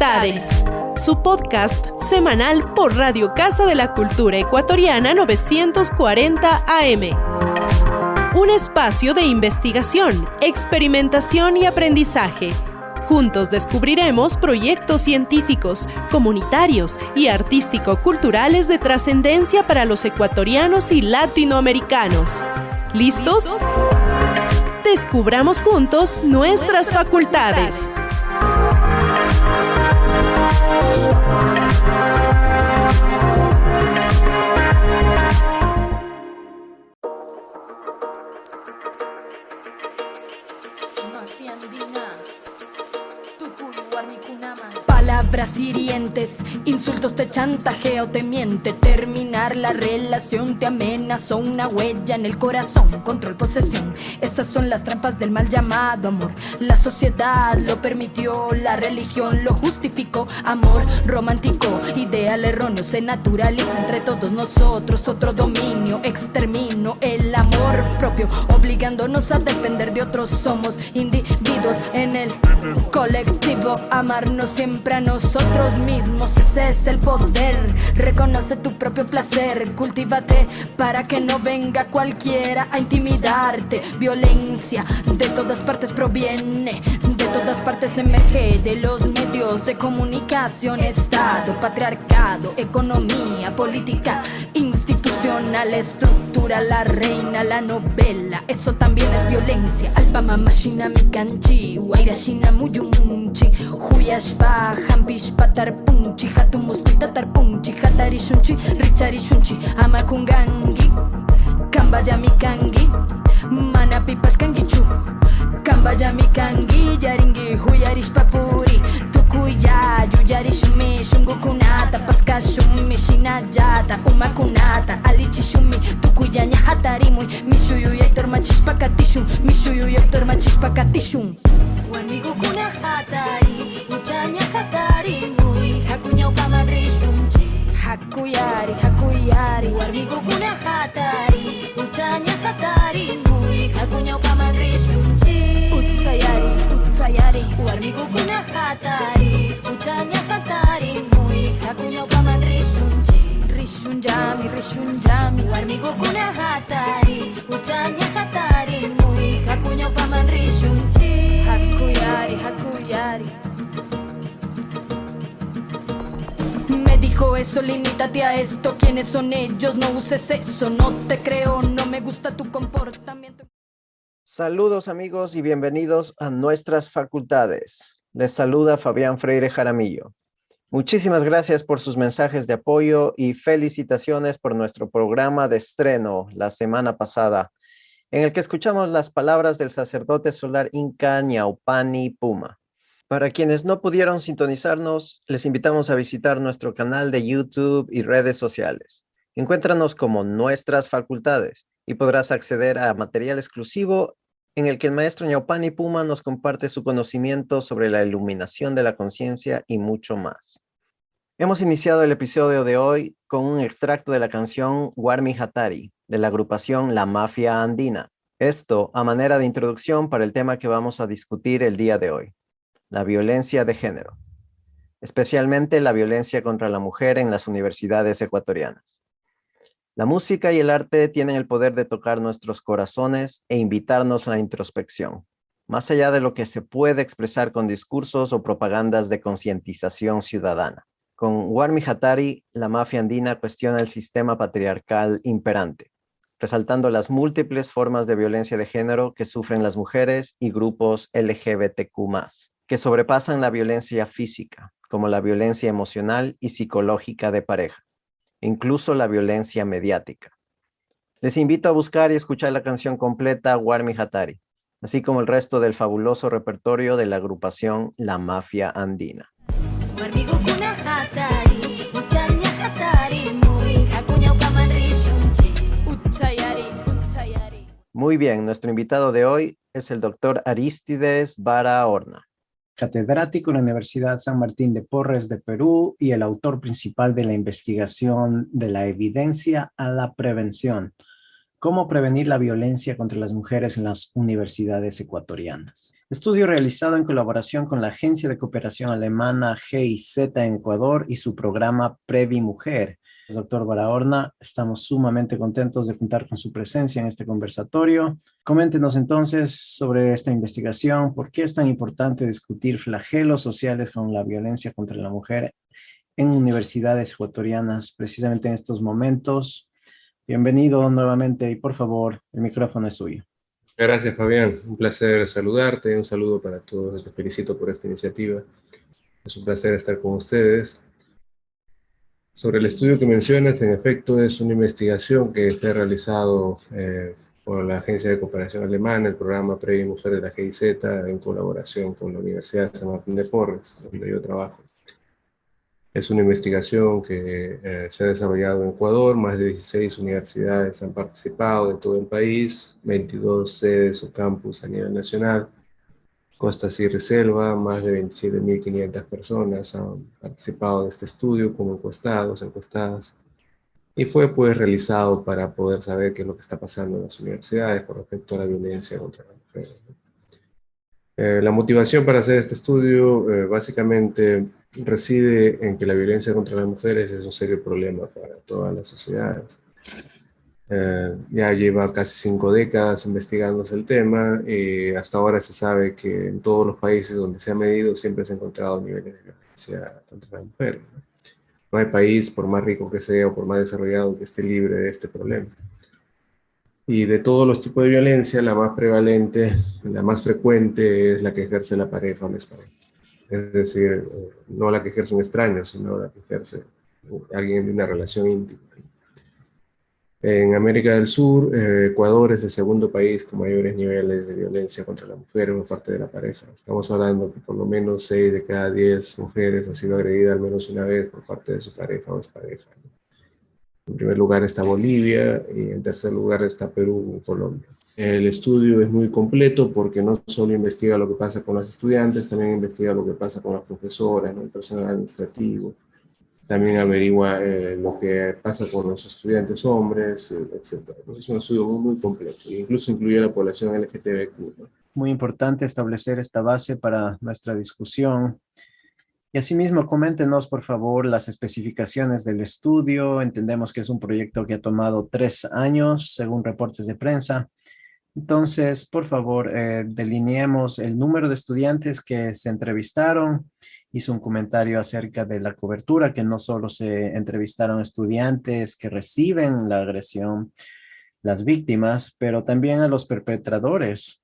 Facultades, su podcast semanal por Radio Casa de la Cultura Ecuatoriana 940 AM. Un espacio de investigación, experimentación y aprendizaje. Juntos descubriremos proyectos científicos, comunitarios y artístico-culturales de trascendencia para los ecuatorianos y latinoamericanos. ¿Listos? Descubramos juntos nuestras facultades. Palabras hirientes, insultos te chantajeo, te miente. Terminar la relación te amenazó, una huella en el corazón, control, posesión. Estas son las trampas del mal llamado amor. La sociedad lo permitió, la religión lo justificó. Amor romántico, ideal erróneo, se naturaliza entre todos nosotros. Otro dominio, extermino el amor propio, obligándonos a depender de otros. Somos individuos en el colectivo, amarnos siempre a nosotros mismos, ese es el poder. Reconoce tu propio placer, cultívate para que no venga cualquiera a intimidarte. Violencia de todas partes proviene, de todas partes emerge, de los medios de comunicación, Estado, patriarcado, economía, política, institucional, estructura, la reina, la novela, eso también es violencia. Alpama mashina mi kanchi, wairashina muyumunchi, huyashpa, hampish patar punchi, hatumuskuita tar punchi, hatari shunchi, richari shunchi, amakungangi, kambaya mi kangi, mana pipas kangichu, kambaya mi kangi, yaringi, huyarish papuri, tukuya, yuyari shumi, shungukunata, paska shumi, shinayata, umakunata, alichi shumi, tukuya nya hatari muy, mishuyu yaktor machishpa katishun, mishuyu yaktor machishpa katishun. Wanigo kuna hatari, uchanya hatari muy, hakunya ukama rishunchi, hakuyari, hakuyari. Wanigo kuna hatari, uchanya hatari muy, hakunya ukama rishunchi, utsayari, utsayari. Wanigo kuna hatari, uchanya hatari muy, hakunya ukama rishunchi, rishunjami, rishunjami. Wanigo kuna hatari, uchanya hatari muy, hakunya ukama rishunchi. Hakuyari, hakuyari. Me dijo eso, limítate a esto. ¿Quiénes son ellos? No uses eso. No te creo, no me gusta tu comportamiento. Saludos amigos y bienvenidos a nuestras facultades. Les saluda Fabián Freire Jaramillo. Muchísimas gracias por sus mensajes de apoyo y felicitaciones por nuestro programa de estreno la semana pasada, en el que escuchamos las palabras del sacerdote solar inca Ñaupani Puma. Para quienes no pudieron sintonizarnos, les invitamos a visitar nuestro canal de YouTube y redes sociales. Encuéntranos como Nuestras Facultades y podrás acceder a material exclusivo en el que el maestro Ñaupani Puma nos comparte su conocimiento sobre la iluminación de la conciencia y mucho más. Hemos iniciado el episodio de hoy con un extracto de la canción Warmi Hatari, de la agrupación La Mafia Andina. Esto a manera de introducción para el tema que vamos a discutir el día de hoy, la violencia de género, especialmente la violencia contra la mujer en las universidades ecuatorianas. La música y el arte tienen el poder de tocar nuestros corazones e invitarnos a la introspección, más allá de lo que se puede expresar con discursos o propagandas de concientización ciudadana. Con Warmi Hatari, la mafia andina cuestiona el sistema patriarcal imperante, resaltando las múltiples formas de violencia de género que sufren las mujeres y grupos LGBTQ+, que sobrepasan la violencia física, como la violencia emocional y psicológica de pareja, e incluso la violencia mediática. Les invito a buscar y escuchar la canción completa Warmi Hatari, así como el resto del fabuloso repertorio de la agrupación La Mafia Andina. Muy bien, nuestro invitado de hoy es el doctor Arístides Vara Horna, catedrático en la Universidad San Martín de Porres de Perú y el autor principal de la investigación de la evidencia a la prevención, ¿Cómo prevenir la violencia contra las mujeres en las universidades ecuatorianas? Estudio realizado en colaboración con la Agencia de Cooperación Alemana GIZ en Ecuador y su programa Previ Mujer. Doctor Barahona, estamos sumamente contentos de contar con su presencia en este conversatorio. Coméntenos entonces sobre esta investigación, por qué es tan importante discutir flagelos sociales con la violencia contra la mujer en universidades ecuatorianas precisamente en estos momentos. Bienvenido nuevamente y por favor, el micrófono es suyo. Gracias, Fabián. Un placer saludarte. Un saludo para todos. Les felicito por esta iniciativa. Es un placer estar con ustedes. Sobre el estudio que mencionas, en efecto, es una investigación que se ha realizado por la Agencia de Cooperación Alemana, el programa Previ Mujer de la GIZ, en colaboración con la Universidad de San Martín de Porres, donde yo trabajo. Es una investigación que se ha desarrollado en Ecuador. Más de 16 universidades han participado de todo el país, 22 sedes o campus a nivel nacional. Costa, Sierra y Selva, más de 27.500 personas han participado de este estudio como encuestados, encuestadas. Y fue pues realizado para poder saber qué es lo que está pasando en las universidades con respecto a la violencia contra las mujeres. La motivación para hacer este estudio básicamente reside en que la violencia contra las mujeres es un serio problema para todas las sociedades. Ya lleva casi 5 décadas investigándose el tema y hasta ahora se sabe que en todos los países donde se ha medido siempre se han encontrado niveles de violencia contra las mujeres. No hay país, por más rico que sea o por más desarrollado, que esté libre de este problema. Y de todos los tipos de violencia, la más prevalente, la más frecuente es la que ejerce la pareja o la expareja. Es decir, no la que ejerce un extraño, sino la que ejerce alguien de una relación íntima. En América del Sur, Ecuador es el segundo país con mayores niveles de violencia contra la mujer por parte de la pareja. Estamos hablando que por lo menos 6 de cada 10 mujeres ha sido agredida al menos una vez por parte de su pareja o expareja. En primer lugar está Bolivia y en tercer lugar está Perú y Colombia. El estudio es muy completo porque no solo investiga lo que pasa con las estudiantes, también investiga lo que pasa con las profesoras, ¿no? El personal administrativo. También averigua lo que pasa con los estudiantes hombres, etc. Entonces es un estudio muy completo. E incluso incluye a la población LGTBQ, ¿no? Muy importante establecer esta base para nuestra discusión. Y asimismo, coméntenos, por favor, las especificaciones del estudio. Entendemos que es un proyecto que ha tomado 3 años, según reportes de prensa. Entonces, por favor, delineemos el número de estudiantes que se entrevistaron. Hizo un comentario acerca de la cobertura, que no solo se entrevistaron estudiantes que reciben la agresión, las víctimas, pero también a los perpetradores.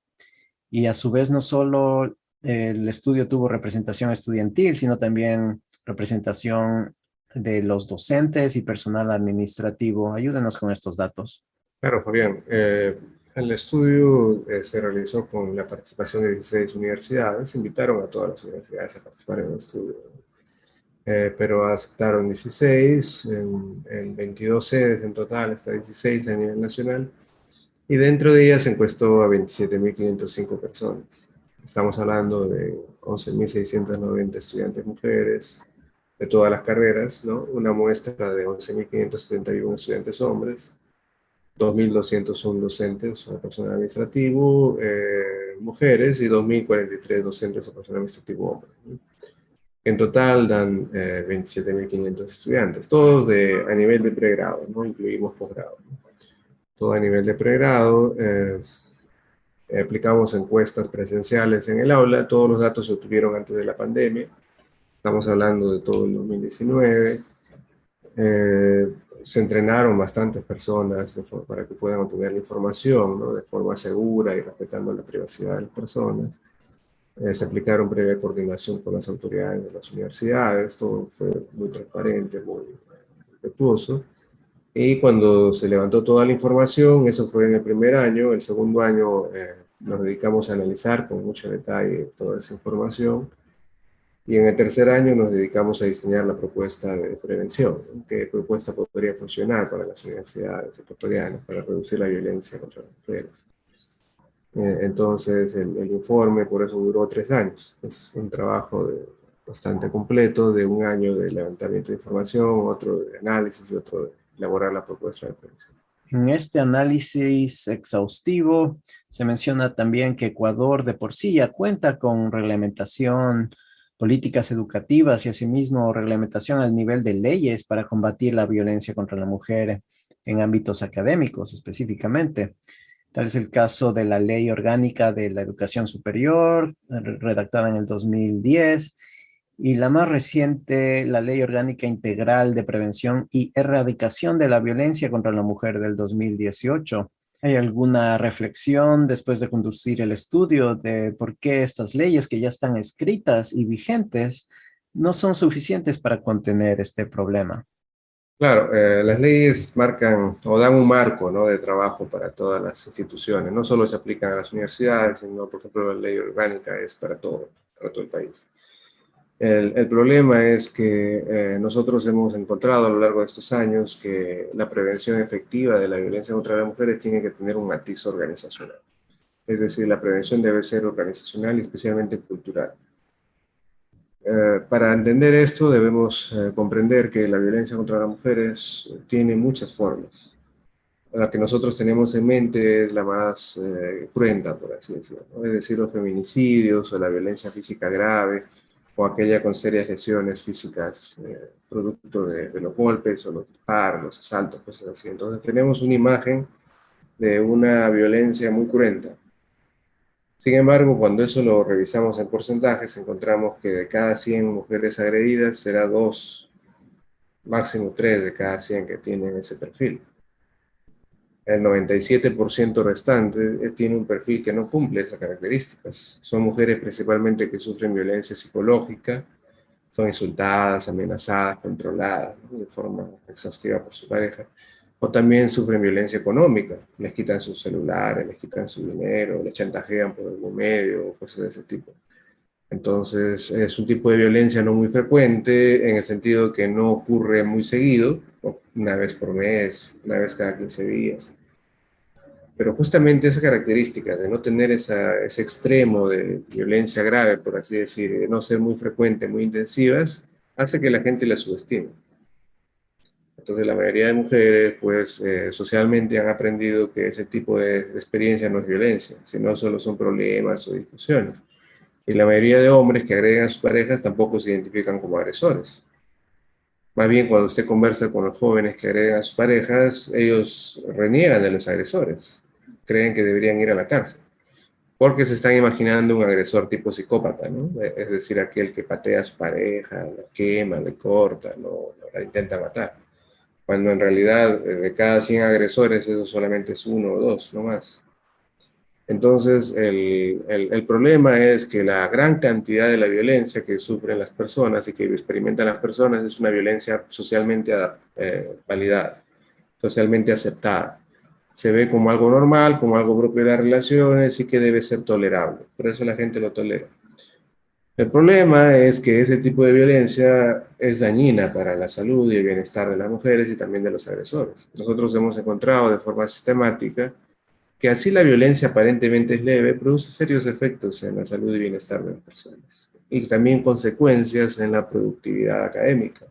Y a su vez, no solo el estudio tuvo representación estudiantil, sino también representación de los docentes y personal administrativo. Ayúdenos con estos datos. Claro, Fabián. El estudio se realizó con la participación de 16 universidades. Invitaron a todas las universidades a participar en el estudio, pero aceptaron 16, en 22 sedes en total, hasta 16 a nivel nacional. Y dentro de ellas se encuestó a 27.505 personas. Estamos hablando de 11.690 estudiantes mujeres de todas las carreras, ¿no? Una muestra de 11.571 estudiantes hombres, 2.201 docentes o personal administrativo, mujeres, y 2.043 docentes o personal administrativo hombres, ¿no? En total dan 27.500 estudiantes, todos a nivel de pregrado, no incluimos posgrado, ¿no? Todo a nivel de pregrado. Aplicamos encuestas presenciales en el aula. Todos los datos se obtuvieron antes de la pandemia. Estamos hablando de todo el 2019. Se entrenaron bastantes personas para que puedan obtener la información, ¿no? De forma segura y respetando la privacidad de las personas. Se aplicaron previa coordinación con las autoridades de las universidades. Todo fue muy transparente, muy respetuoso. Y cuando se levantó toda la información, eso fue en el primer año. El segundo año nos dedicamos a analizar con mucho detalle toda esa información. Y en el tercer año nos dedicamos a diseñar la propuesta de prevención, ¿no? ¿Qué propuesta podría funcionar para las universidades ecuatorianas para reducir la violencia contra las mujeres? Entonces el informe por eso duró 3 años. Es un trabajo bastante completo, de 1 año de levantamiento de información, otro de análisis y otro de elaborar la propuesta de prevención. En este análisis exhaustivo se menciona también que Ecuador de por sí ya cuenta con reglamentación, políticas educativas y asimismo reglamentación al nivel de leyes para combatir la violencia contra la mujer en ámbitos académicos específicamente. Tal es el caso de la Ley Orgánica de la Educación Superior, redactada en el 2010, y la más reciente, la Ley Orgánica Integral de Prevención y Erradicación de la Violencia contra la Mujer del 2018. ¿Hay alguna reflexión después de conducir el estudio de por qué estas leyes que ya están escritas y vigentes no son suficientes para contener este problema? Claro, las leyes marcan o dan un marco, ¿no?, de trabajo para todas las instituciones. No solo se aplican a las universidades, sino, por ejemplo, la ley orgánica es para todo el país. El problema es que nosotros hemos encontrado a lo largo de estos años que la prevención efectiva de la violencia contra las mujeres tiene que tener un matiz organizacional. Es decir, la prevención debe ser organizacional y especialmente cultural. Para entender esto debemos comprender que la violencia contra las mujeres tiene muchas formas. La que nosotros tenemos en mente es la más cruenta, por así decirlo, ¿no? Es decir, los feminicidios o la violencia física grave o aquella con serias lesiones físicas producto de los golpes o los disparos, los asaltos, cosas así. Entonces tenemos una imagen de una violencia muy cruenta. Sin embargo, cuando eso lo revisamos en porcentajes, encontramos que de cada 100 mujeres agredidas, será 2, máximo 3 de cada 100 que tienen ese perfil. El 97% restante tiene un perfil que no cumple esas características. Son mujeres principalmente que sufren violencia psicológica, son insultadas, amenazadas, controladas, ¿no?, de forma exhaustiva por su pareja. O también sufren violencia económica, les quitan sus celulares, les quitan su dinero, les chantajean por algún medio, cosas de ese tipo. Entonces, es un tipo de violencia no muy frecuente, en el sentido que no ocurre muy seguido, una vez por mes, una vez cada 15 días. Pero justamente esa característica de no tener ese extremo de violencia grave, por así decir, de no ser muy frecuente, muy intensivas, hace que la gente la subestime. Entonces, la mayoría de mujeres, pues, socialmente han aprendido que ese tipo de experiencia no es violencia, sino solo son problemas o discusiones. Y la mayoría de hombres que agreden a sus parejas tampoco se identifican como agresores. Más bien, cuando usted conversa con los jóvenes que agreden a sus parejas, ellos reniegan de los agresores. Creen que deberían ir a la cárcel. Porque se están imaginando un agresor tipo psicópata, ¿no? Es decir, aquel que patea a su pareja, la quema, le corta, no, la intenta matar. Cuando en realidad de cada 100 agresores eso solamente es 1 o 2, no más. Entonces, el problema es que la gran cantidad de la violencia que sufren las personas y que experimentan las personas es una violencia socialmente validada, socialmente aceptada. Se ve como algo normal, como algo propio de las relaciones y que debe ser tolerable. Por eso la gente lo tolera. El problema es que ese tipo de violencia es dañina para la salud y el bienestar de las mujeres y también de los agresores. Nosotros hemos encontrado de forma sistemática que así la violencia aparentemente es leve, produce serios efectos en la salud y bienestar de las personas. Y también consecuencias en la productividad académica.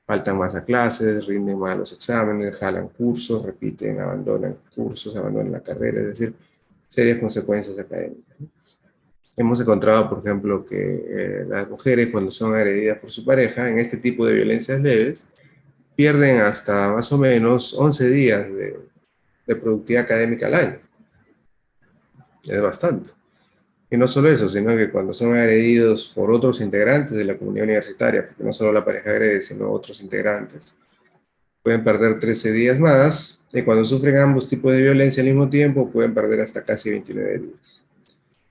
Faltan más a clases, rinden mal los exámenes, jalan cursos, repiten, abandonan cursos, abandonan la carrera, es decir, serias consecuencias académicas. Hemos encontrado, por ejemplo, que las mujeres cuando son agredidas por su pareja en este tipo de violencias leves, pierden hasta más o menos 11 días de productividad académica al año. Es bastante. Y no solo eso, sino que cuando son agredidos por otros integrantes de la comunidad universitaria, porque no solo la pareja agrede, sino otros integrantes, pueden perder 13 días más, y cuando sufren ambos tipos de violencia al mismo tiempo, pueden perder hasta casi 29 días.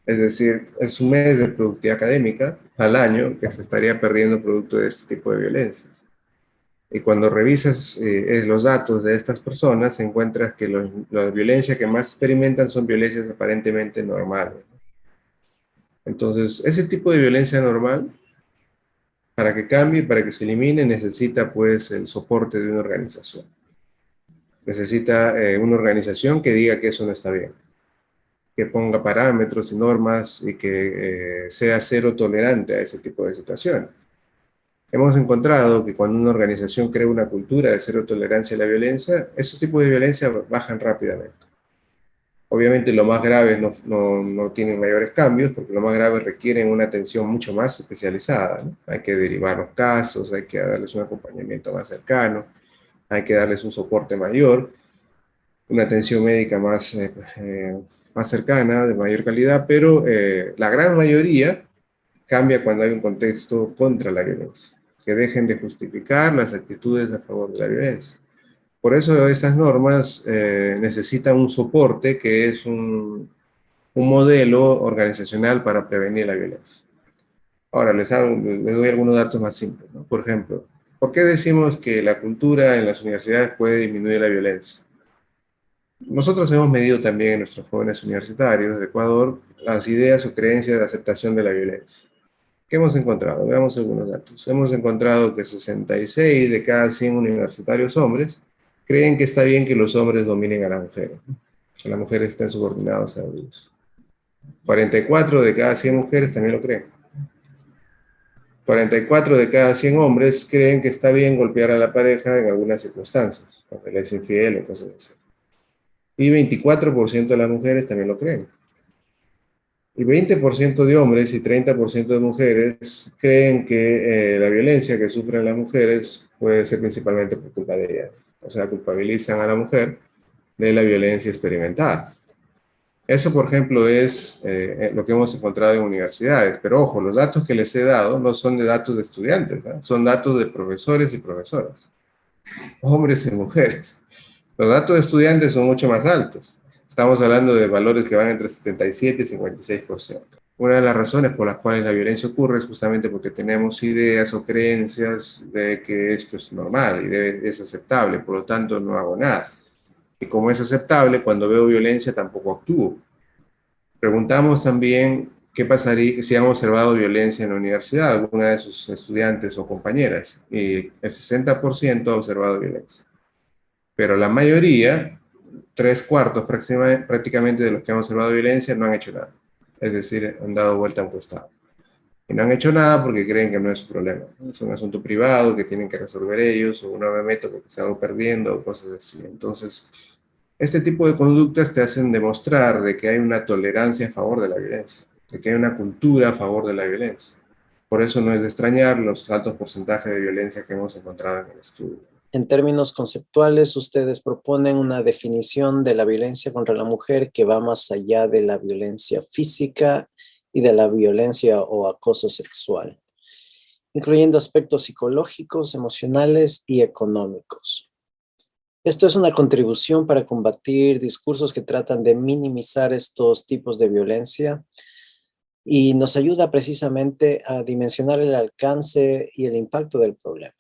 Es decir, es un mes de productividad académica al año que se estaría perdiendo producto de este tipo de violencias. Y cuando revisas los datos de estas personas, encuentras que la violencia que más experimentan son violencias aparentemente normales. Entonces, ese tipo de violencia normal, para que cambie, para que se elimine, necesita pues el soporte de una organización. Necesita una organización que diga que eso no está bien, que ponga parámetros y normas y que sea cero tolerante a ese tipo de situaciones. Hemos encontrado que cuando una organización crea una cultura de cero tolerancia a la violencia, esos tipos de violencia bajan rápidamente. Obviamente los más graves no tienen mayores cambios, porque los más graves requieren una atención mucho más especializada, ¿no? Hay que derivar los casos, hay que darles un acompañamiento más cercano, hay que darles un soporte mayor, una atención médica más cercana, de mayor calidad, pero la gran mayoría cambia cuando hay un contexto contra la violencia, que dejen de justificar las actitudes a favor de la violencia. Por eso estas normas necesitan un soporte que es un modelo organizacional para prevenir la violencia. Ahora, les doy algunos datos más simples, ¿no? Por ejemplo, ¿por qué decimos que la cultura en las universidades puede disminuir la violencia? Nosotros hemos medido también en nuestros jóvenes universitarios de Ecuador las ideas o creencias de aceptación de la violencia. ¿Qué hemos encontrado? Veamos algunos datos. Hemos encontrado que 66 de cada 100 universitarios hombres creen que está bien que los hombres dominen a la mujer, que las mujeres estén subordinadas a ellos. 44 de cada 100 mujeres también lo creen. 44 de cada 100 hombres creen que está bien golpear a la pareja en algunas circunstancias, cuando le es infiel o cosas así. Y 24% de las mujeres también lo creen. Y 20% de hombres y 30% de mujeres creen que la violencia que sufren las mujeres puede ser principalmente por culpa de ellas. O sea, culpabilizan a la mujer de la violencia experimentada. Eso, por ejemplo, es lo que hemos encontrado en universidades. Pero ojo, los datos que les he dado no son de datos de estudiantes, ¿eh? Son datos de profesores y profesoras, hombres y mujeres. Los datos de estudiantes son mucho más altos. Estamos hablando de valores que van entre 77 y 56%. Una de las razones por las cuales la violencia ocurre es justamente porque tenemos ideas o creencias de que esto es normal y es aceptable, por lo tanto no hago nada. Y como es aceptable, cuando veo violencia tampoco actúo. Preguntamos también qué pasaría si han observado violencia en la universidad, alguna de sus estudiantes o compañeras, y el 60% ha observado violencia. Pero la mayoría, 3/4 prácticamente de los que han observado violencia, no han hecho nada. Es decir, han dado vuelta a un costado. Y no han hecho nada porque creen que no es su problema. Es un asunto privado que tienen que resolver ellos, o no me meto porque se algo perdiendo, o cosas así. Entonces, este tipo de conductas te hacen demostrar de que hay una tolerancia a favor de la violencia, de que hay una cultura a favor de la violencia. Por eso no es de extrañar los altos porcentajes de violencia que hemos encontrado en el estudio. En términos conceptuales, ustedes proponen una definición de la violencia contra la mujer que va más allá de la violencia física y de la violencia o acoso sexual, incluyendo aspectos psicológicos, emocionales y económicos. Esto es una contribución para combatir discursos que tratan de minimizar estos tipos de violencia y nos ayuda precisamente a dimensionar el alcance y el impacto del problema.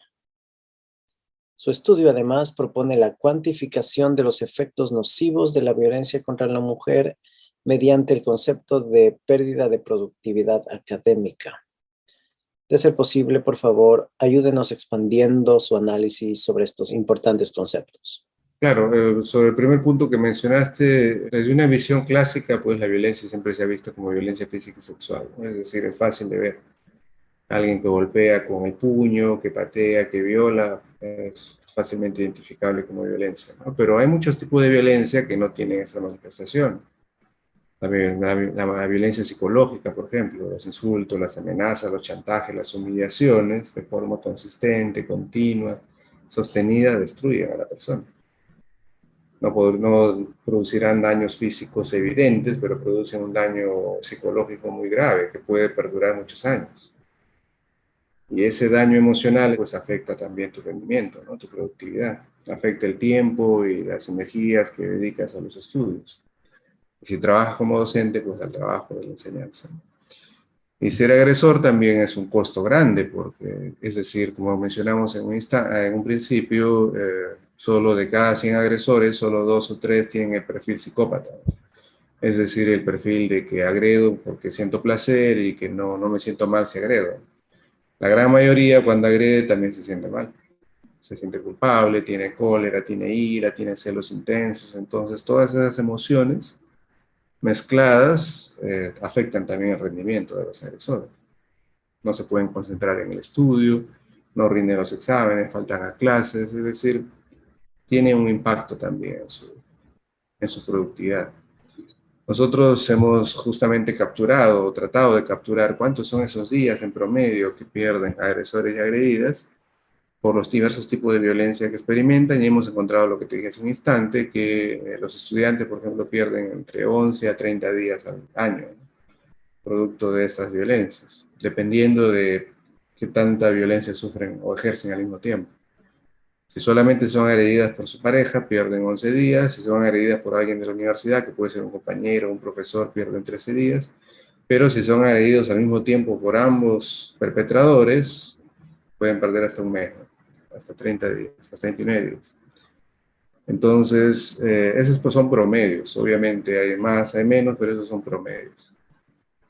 Su estudio además propone la cuantificación de los efectos nocivos de la violencia contra la mujer mediante el concepto de pérdida de productividad académica. De ser posible, por favor, ayúdenos expandiendo su análisis sobre estos importantes conceptos. Claro, sobre el primer punto que mencionaste, desde una visión clásica, pues la violencia siempre se ha visto como violencia física y sexual, ¿no? Es decir, es fácil de ver. Alguien que golpea con el puño, que patea, que viola, es fácilmente identificable como violencia, ¿no? Pero hay muchos tipos de violencia que no tienen esa manifestación. La violencia psicológica, por ejemplo, los insultos, las amenazas, los chantajes, las humillaciones, de forma consistente, continua, sostenida, destruyen a la persona. No producirán daños físicos evidentes, pero producen un daño psicológico muy grave que puede perdurar muchos años. Y ese daño emocional pues afecta también tu rendimiento, ¿no? Tu productividad. Afecta el tiempo y las energías que dedicas a los estudios. Y si trabajas como docente, pues al trabajo de la enseñanza. Y ser agresor también es un costo grande, porque, es decir, como mencionamos en un principio, solo de cada 100 agresores, solo 2 o 3 tienen el perfil psicópata. Es decir, el perfil de que agredo porque siento placer y que no me siento mal si agredo. La gran mayoría cuando agrede también se siente mal. Se siente culpable, tiene cólera, tiene ira, tiene celos intensos. Entonces, todas esas emociones mezcladas afectan también el rendimiento de los agresores. No se pueden concentrar en el estudio, no rinden los exámenes, faltan a clases, es decir, tiene un impacto también en su productividad. Nosotros hemos justamente capturado o tratado de capturar cuántos son esos días en promedio que pierden agresores y agredidas por los diversos tipos de violencia que experimentan, y hemos encontrado lo que te dije hace un instante, que los estudiantes, por ejemplo, pierden entre 11 a 30 días al año, ¿no?, producto de estas violencias, dependiendo de qué tanta violencia sufren o ejercen al mismo tiempo. Si solamente son agredidas por su pareja, pierden 11 días. Si son agredidas por alguien de la universidad, que puede ser un compañero o un profesor, pierden 13 días. Pero si son agredidos al mismo tiempo por ambos perpetradores, pueden perder hasta un mes, ¿no?, hasta 30 días, hasta 29 días. Entonces, esos pues son promedios. Obviamente hay más, hay menos, pero esos son promedios.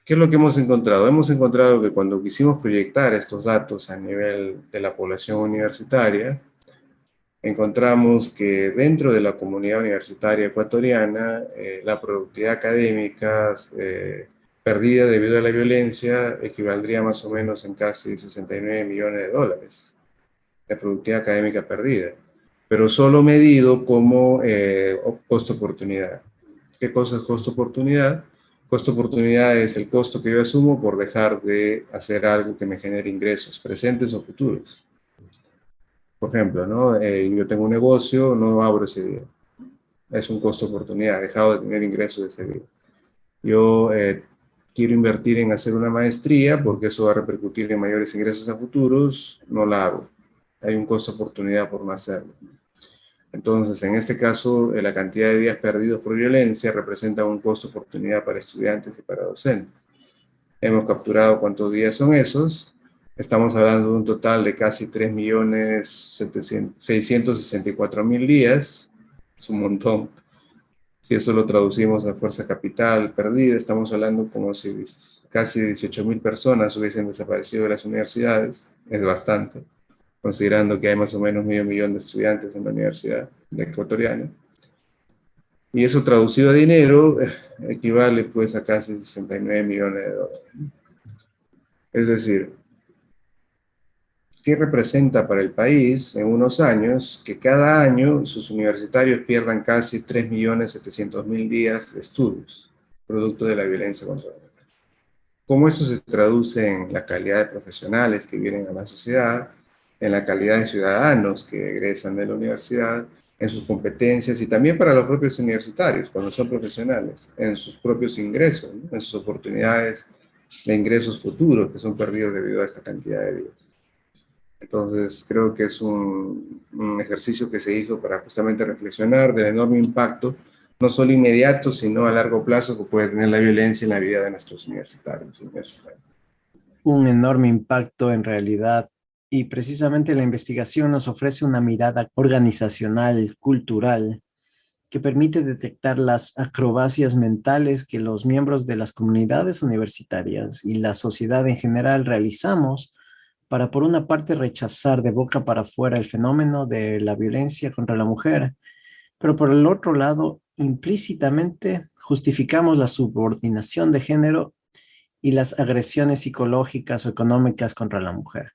¿Qué es lo que hemos encontrado? Hemos encontrado que cuando quisimos proyectar estos datos a nivel de la población universitaria, encontramos que dentro de la comunidad universitaria ecuatoriana, la productividad académica perdida debido a la violencia equivaldría más o menos en casi 69 millones de dólares de productividad académica perdida, pero solo medido como costo-oportunidad. ¿Qué cosa es costo-oportunidad? Costo-oportunidad es el costo que yo asumo por dejar de hacer algo que me genere ingresos presentes o futuros. Por ejemplo, ¿no? Yo tengo un negocio, no abro ese día. Es un costo-oportunidad, he dejado de tener ingresos ese día. Yo quiero invertir en hacer una maestría porque eso va a repercutir en mayores ingresos a futuros, no la hago. Hay un costo-oportunidad por no hacerlo. Entonces, en este caso, la cantidad de días perdidos por violencia representa un costo-oportunidad para estudiantes y para docentes. Hemos capturado cuántos días son esos. Estamos hablando de un total de casi 3.664.000 días. Es un montón. Si eso lo traducimos a fuerza capital perdida, estamos hablando como si casi 18.000 personas hubiesen desaparecido de las universidades. Es bastante, considerando que hay más o menos 500.000 de estudiantes en la universidad ecuatoriana. Y eso traducido a dinero equivale pues a casi 69 millones de dólares. Es decir, ¿qué representa para el país en unos años que cada año sus universitarios pierdan casi 3.700.000 días de estudios, producto de la violencia contra la mujer? ¿Cómo eso se traduce en la calidad de profesionales que vienen a la sociedad, en la calidad de ciudadanos que egresan de la universidad, en sus competencias y también para los propios universitarios, cuando son profesionales, en sus propios ingresos, ¿no?, en sus oportunidades de ingresos futuros que son perdidos debido a esta cantidad de días? Entonces, creo que es un ejercicio que se hizo para justamente reflexionar del enorme impacto, no solo inmediato, sino a largo plazo, que puede tener la violencia en la vida de nuestros universitarios. Un enorme impacto en realidad, y precisamente la investigación nos ofrece una mirada organizacional, cultural, que permite detectar las acrobacias mentales que los miembros de las comunidades universitarias y la sociedad en general realizamos para, por una parte, rechazar de boca para afuera el fenómeno de la violencia contra la mujer, pero por el otro lado, implícitamente justificamos la subordinación de género y las agresiones psicológicas o económicas contra la mujer.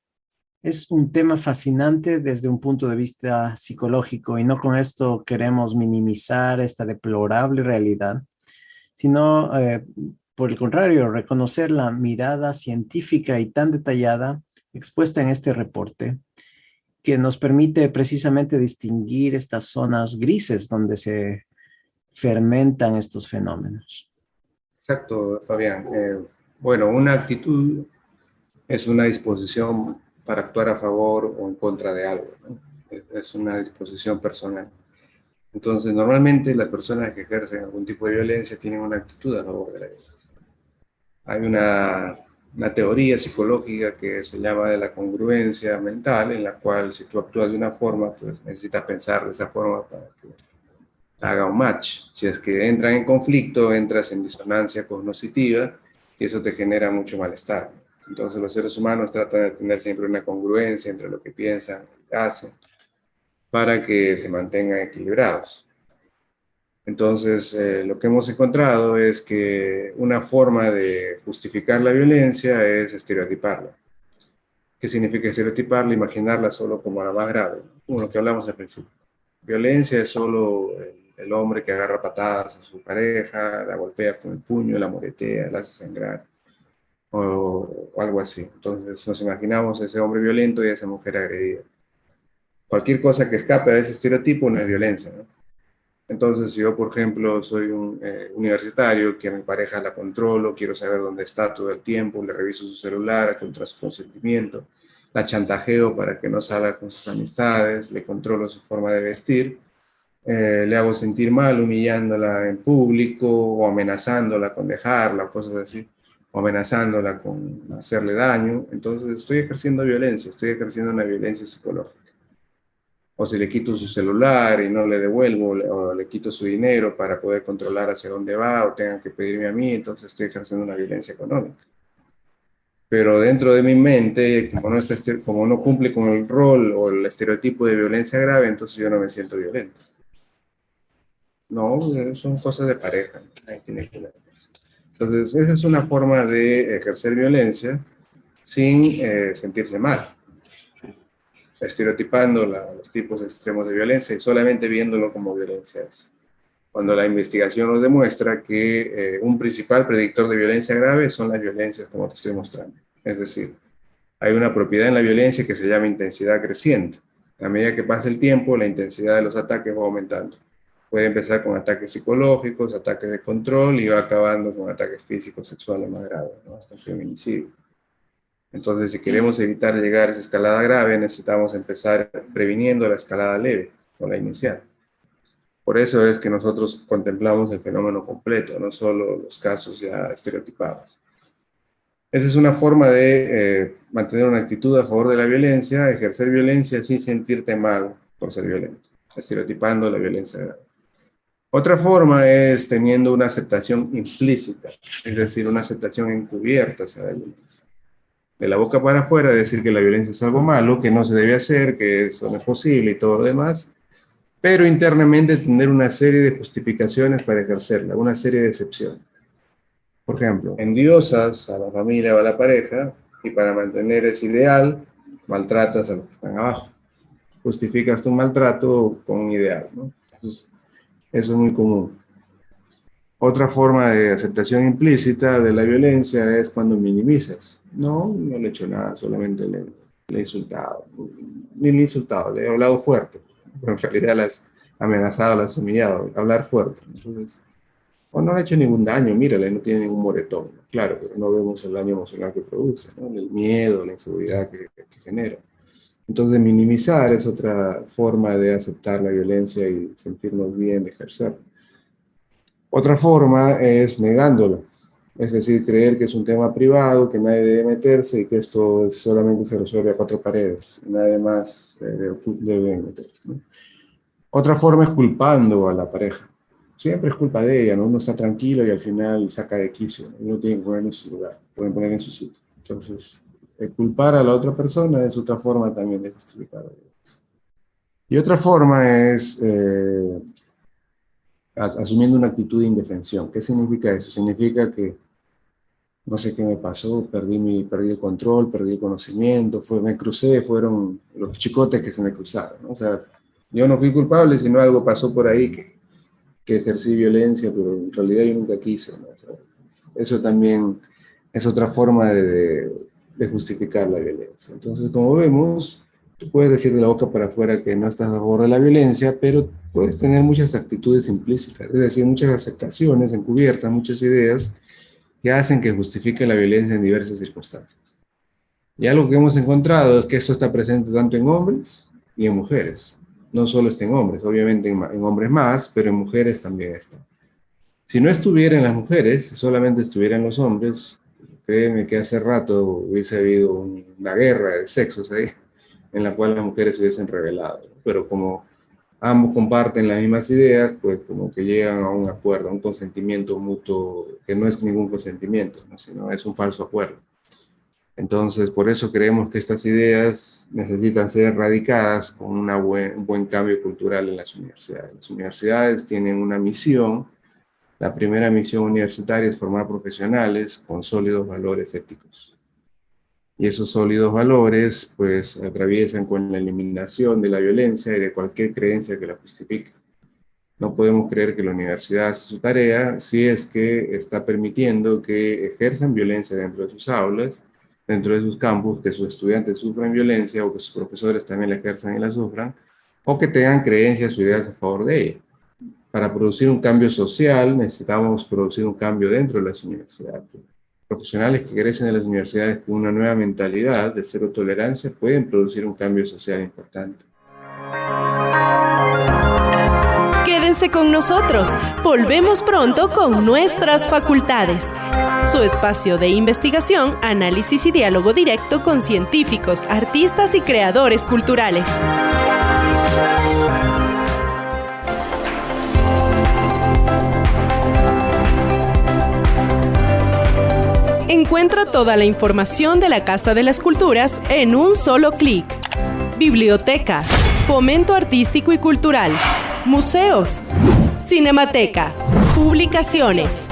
Es un tema fascinante desde un punto de vista psicológico, y no con esto queremos minimizar esta deplorable realidad, sino por el contrario, reconocer la mirada científica y tan detallada expuesta en este reporte, que nos permite precisamente distinguir estas zonas grises donde se fermentan estos fenómenos. Exacto, Fabián. Bueno, una actitud es una disposición para actuar a favor o en contra de algo, ¿no? Es una disposición personal. Entonces, normalmente las personas que ejercen algún tipo de violencia tienen una actitud a favor de la violencia. Hay una teoría psicológica que se llama de la congruencia mental, en la cual si tú actúas de una forma, pues necesitas pensar de esa forma para que haga un match. Si es que entran en conflicto, entras en disonancia cognitiva y eso te genera mucho malestar. Entonces los seres humanos tratan de tener siempre una congruencia entre lo que piensan y hacen para que se mantengan equilibrados. Entonces, lo que hemos encontrado es que una forma de justificar la violencia es estereotiparla. ¿Qué significa estereotiparla? Imaginarla solo como la más grave, como lo que hablamos al principio. Violencia es solo el hombre que agarra patadas a su pareja, la golpea con el puño, la moretea, la hace sangrar, o algo así. Entonces nos imaginamos a ese hombre violento y a esa mujer agredida. Cualquier cosa que escape a ese estereotipo no es violencia, ¿no? Entonces, si yo, por ejemplo, soy un universitario que a mi pareja la controlo, quiero saber dónde está todo el tiempo, le reviso su celular contra su consentimiento, la chantajeo para que no salga con sus amistades, le controlo su forma de vestir, le hago sentir mal humillándola en público o amenazándola con dejarla o cosas así, o amenazándola con hacerle daño, entonces estoy ejerciendo violencia, estoy ejerciendo una violencia psicológica. O si le quito su celular y no le devuelvo, o le quito su dinero para poder controlar hacia dónde va, o tengan que pedirme a mí, entonces estoy ejerciendo una violencia económica. Pero dentro de mi mente, como no cumple con el rol o el estereotipo de violencia grave, entonces yo no me siento violento. No, son cosas de pareja. Ahí tiene que ver. Entonces, esa es una forma de ejercer violencia sin sentirse mal, estereotipando los tipos extremos de violencia y solamente viéndolo como violencia es. Cuando la investigación nos demuestra que un principal predictor de violencia grave son las violencias, como te estoy mostrando. Es decir, hay una propiedad en la violencia que se llama intensidad creciente. A medida que pasa el tiempo, la intensidad de los ataques va aumentando. Puede empezar con ataques psicológicos, ataques de control y va acabando con ataques físicos, sexuales más graves, ¿no? Hasta el feminicidio. Entonces, si queremos evitar llegar a esa escalada grave, necesitamos empezar previniendo la escalada leve o la inicial. Por eso es que nosotros contemplamos el fenómeno completo, no solo los casos ya estereotipados. Esa es una forma de mantener una actitud a favor de la violencia, ejercer violencia sin sentirte mal por ser violento, estereotipando la violencia grave. Otra forma es teniendo una aceptación implícita, es decir, una aceptación encubierta hacia la violencia. De la boca para afuera, decir que la violencia es algo malo, que no se debe hacer, que eso no es posible y todo lo demás, pero internamente tener una serie de justificaciones para ejercerla, una serie de excepciones. Por ejemplo, endiosas a la familia o a la pareja y para mantener ese ideal, maltratas a los que están abajo. Justificas tu maltrato con un ideal, ¿no? Entonces, eso es muy común. Otra forma de aceptación implícita de la violencia es cuando minimizas. No le he hecho nada, solamente le he insultado. Ni le he insultado, le he hablado fuerte. Pero en realidad las amenazado, las humillado, hablar fuerte. Entonces, o no le ha hecho ningún daño, mírale, no tiene ningún moretón. Claro, pero no vemos el daño emocional que produce, ¿no? El miedo, la inseguridad que genera. Entonces, minimizar es otra forma de aceptar la violencia y sentirnos bien de ejercerla. Otra forma es negándola, es decir, creer que es un tema privado, que nadie debe meterse y que esto solamente se resuelve a cuatro paredes, y nadie más debe meterse, ¿no? Otra forma es culpando a la pareja. Siempre es culpa de ella, ¿no? Uno está tranquilo y al final saca de quicio, ¿no? Uno tiene que poner en su lugar, pueden poner en su sitio. Entonces, culpar a la otra persona es otra forma también de justificar. Y otra forma es asumiendo una actitud de indefensión. ¿Qué significa eso? Significa que no sé qué me pasó, perdí el control, perdí el conocimiento, me crucé, fueron los chicotes que se me cruzaron, ¿no? O sea, yo no fui culpable, sino algo pasó por ahí que ejercí violencia, pero en realidad yo nunca quise, ¿no? O sea, eso también es otra forma de justificar la violencia. Entonces, como vemos, tú puedes decir de la boca para afuera que no estás a favor de la violencia, pero puedes tener muchas actitudes implícitas, es decir, muchas aceptaciones encubiertas, muchas ideas que hacen que justifique la violencia en diversas circunstancias. Y algo que hemos encontrado es que esto está presente tanto en hombres y en mujeres. No solo está en hombres, obviamente en hombres más, pero en mujeres también está. Si no estuviera en las mujeres, si solamente estuviera en los hombres, créeme que hace rato hubiese habido una guerra de sexos ahí, en la cual las mujeres se hubiesen rebelado. Pero como ambos comparten las mismas ideas, pues como que llegan a un acuerdo, a un consentimiento mutuo, que no es ningún consentimiento, ¿no? Sino es un falso acuerdo. Entonces, por eso creemos que estas ideas necesitan ser erradicadas con un buen cambio cultural en las universidades. Las universidades tienen una misión. La primera misión universitaria es formar profesionales con sólidos valores éticos. Y esos sólidos valores, pues, atraviesan con la eliminación de la violencia y de cualquier creencia que la justifique. No podemos creer que la universidad hace su tarea si es que está permitiendo que ejerzan violencia dentro de sus aulas, dentro de sus campus, que sus estudiantes sufran violencia o que sus profesores también la ejerzan y la sufran, o que tengan creencias o ideas a favor de ella. Para producir un cambio social necesitamos producir un cambio dentro de las universidades. Profesionales que crecen en las universidades con una nueva mentalidad de cero tolerancia pueden producir un cambio social importante. Quédense con nosotros. Volvemos pronto con Nuestras Facultades. Su espacio de investigación, análisis y diálogo directo con científicos, artistas y creadores culturales. Encuentra toda la información de la Casa de las Culturas en un solo clic. Biblioteca, fomento artístico y cultural, museos, cinemateca, publicaciones.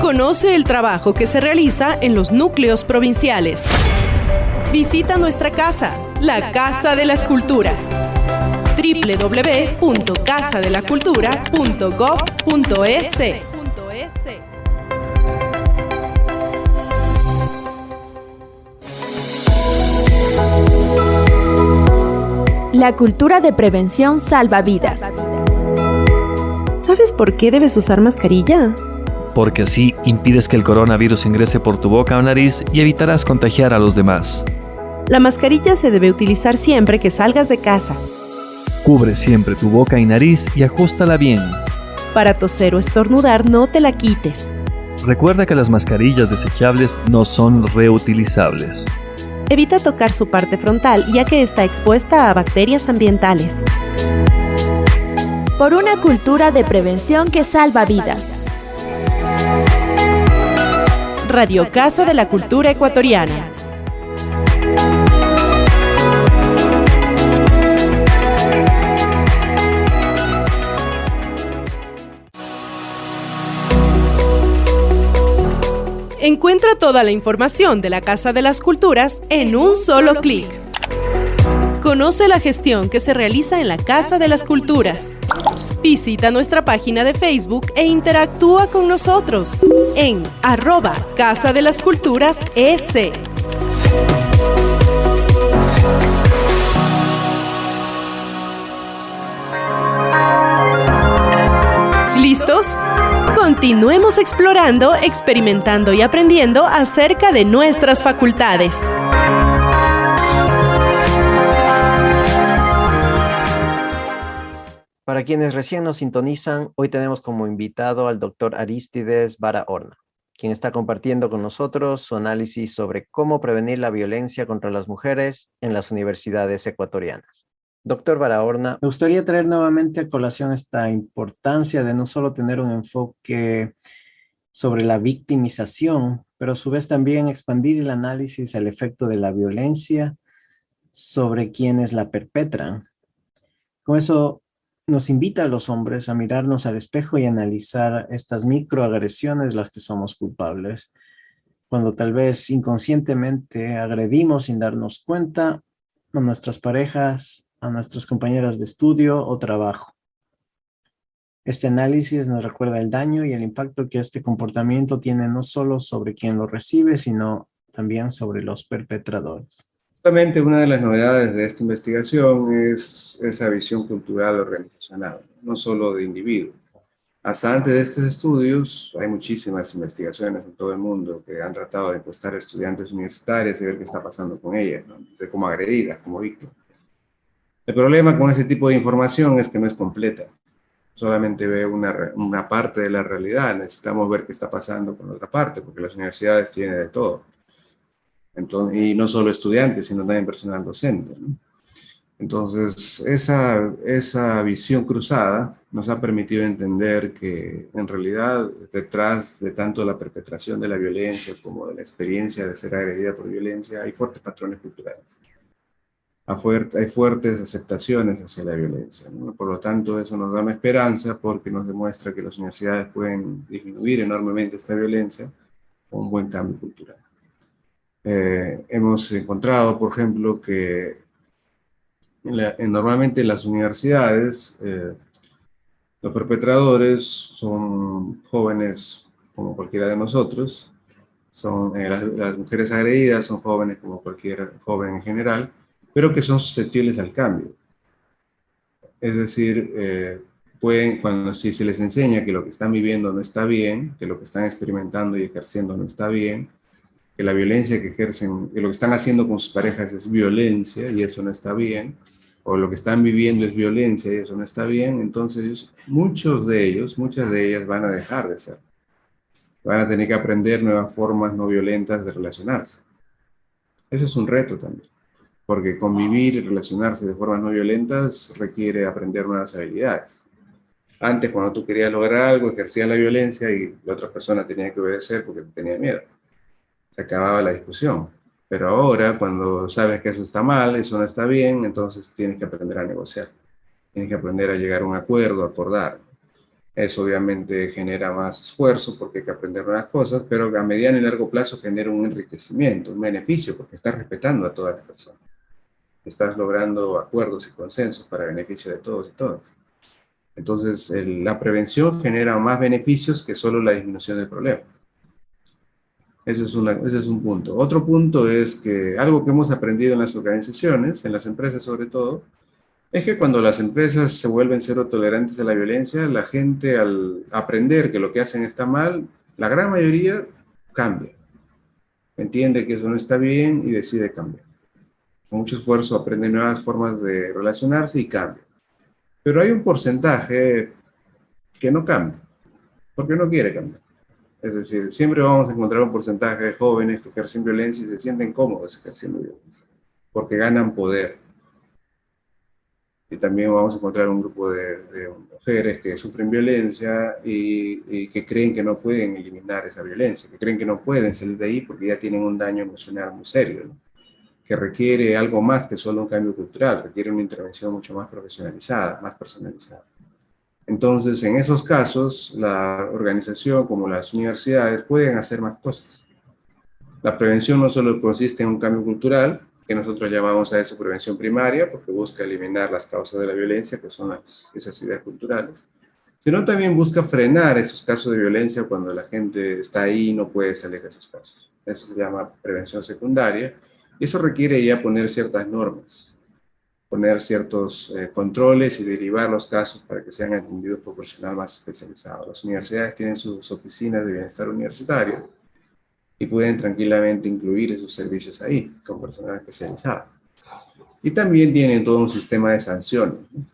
Conoce el trabajo que se realiza en los núcleos provinciales. Visita nuestra casa, la Casa de las Culturas. www.casadelacultura.gov.es. La cultura de prevención salva vidas. ¿Sabes por qué debes usar mascarilla? Porque así impides que el coronavirus ingrese por tu boca o nariz y evitarás contagiar a los demás. La mascarilla se debe utilizar siempre que salgas de casa. Cubre siempre tu boca y nariz y ajústala bien. Para toser o estornudar, no te la quites. Recuerda que las mascarillas desechables no son reutilizables. Evita tocar su parte frontal, ya que está expuesta a bacterias ambientales. Por una cultura de prevención que salva vidas. Radio Casa de la Cultura Ecuatoriana. Encuentra toda la información de la Casa de las Culturas en un solo clic. Conoce la gestión que se realiza en la Casa de las Culturas. Visita nuestra página de Facebook e interactúa con nosotros en @Casa de las Culturas ES. ¿Listos? Continuemos explorando, experimentando y aprendiendo acerca de nuestras facultades. Para quienes recién nos sintonizan, hoy tenemos como invitado al doctor Arístides Barahona, quien está compartiendo con nosotros su análisis sobre cómo prevenir la violencia contra las mujeres en las universidades ecuatorianas. Doctor Barahona, me gustaría traer nuevamente a colación esta importancia de no solo tener un enfoque sobre la victimización, pero a su vez también expandir el análisis al efecto de la violencia sobre quienes la perpetran. Con eso nos invita a los hombres a mirarnos al espejo y analizar estas microagresiones las que somos culpables, cuando tal vez inconscientemente agredimos sin darnos cuenta a nuestras parejas, a nuestras compañeras de estudio o trabajo. Este análisis nos recuerda el daño y el impacto que este comportamiento tiene no solo sobre quien lo recibe, sino también sobre los perpetradores. Justamente una de las novedades de esta investigación es esa visión cultural organizacional, no solo de individuos. Hasta antes de estos estudios hay muchísimas investigaciones en todo el mundo que han tratado de encuestar a estudiantes universitarias y ver qué está pasando con ellas, ¿no? De cómo agredirlas, como víctimas. El problema con ese tipo de información es que no es completa. Solamente ve una parte de la realidad. Necesitamos ver qué está pasando con la otra parte, porque las universidades tienen de todo. Entonces, y no solo estudiantes, sino también personal docente, ¿no? Entonces, esa visión cruzada nos ha permitido entender que, en realidad, detrás de tanto la perpetración de la violencia como de la experiencia de ser agredida por violencia, hay fuertes patrones culturales. Hay fuertes aceptaciones hacia la violencia, ¿no? Por lo tanto, eso nos da una esperanza porque nos demuestra que las universidades pueden disminuir enormemente esta violencia con un buen cambio cultural. Hemos encontrado, por ejemplo, que normalmente en las universidades los perpetradores son jóvenes como cualquiera de nosotros, las mujeres agredidas son jóvenes como cualquier joven en general, pero que son susceptibles al cambio. Es decir, si se les enseña que lo que están viviendo no está bien, que lo que están experimentando y ejerciendo no está bien, que la violencia que ejercen, que lo que están haciendo con sus parejas es violencia y eso no está bien, o lo que están viviendo es violencia y eso no está bien, entonces muchas de ellas van a dejar de ser. Van a tener que aprender nuevas formas no violentas de relacionarse. Eso es un reto también, porque convivir y relacionarse de formas no violentas requiere aprender nuevas habilidades. Antes, cuando tú querías lograr algo, ejercías la violencia y la otra persona tenía que obedecer porque tenía miedo. Se acababa la discusión. Pero ahora, cuando sabes que eso está mal, eso no está bien, entonces tienes que aprender a negociar. Tienes que aprender a llegar a un acuerdo, a acordar. Eso obviamente genera más esfuerzo porque hay que aprender nuevas cosas, pero a mediano y largo plazo genera un enriquecimiento, un beneficio, porque estás respetando a todas las personas. Estás logrando acuerdos y consensos para beneficio de todos y todas. Entonces, la prevención genera más beneficios que solo la disminución del problema. Ese es un punto. Otro punto es que algo que hemos aprendido en las organizaciones, en las empresas sobre todo, es que cuando las empresas se vuelven cero tolerantes a la violencia, la gente al aprender que lo que hacen está mal, la gran mayoría cambia. Entiende que eso no está bien y decide cambiar. Con mucho esfuerzo aprende nuevas formas de relacionarse y cambia. Pero hay un porcentaje que no cambia, porque no quiere cambiar. Es decir, siempre vamos a encontrar un porcentaje de jóvenes que ejercen violencia y se sienten cómodos ejerciendo violencia, porque ganan poder. Y también vamos a encontrar un grupo de mujeres que sufren violencia y que creen que no pueden eliminar esa violencia, que creen que no pueden salir de ahí porque ya tienen un daño emocional muy serio, ¿no? Que requiere algo más que solo un cambio cultural, requiere una intervención mucho más profesionalizada, más personalizada. Entonces, en esos casos, la organización como las universidades pueden hacer más cosas. La prevención no solo consiste en un cambio cultural, que nosotros llamamos a eso prevención primaria, porque busca eliminar las causas de la violencia, que son esas ideas culturales, sino también busca frenar esos casos de violencia cuando la gente está ahí y no puede salir de esos casos. Eso se llama prevención secundaria, y eso requiere ya poner ciertas normas, poner ciertos controles y derivar los casos para que sean atendidos por personal más especializado. Las universidades tienen sus oficinas de bienestar universitario y pueden tranquilamente incluir esos servicios ahí, con personal especializado. Y también tienen todo un sistema de sanciones, ¿no?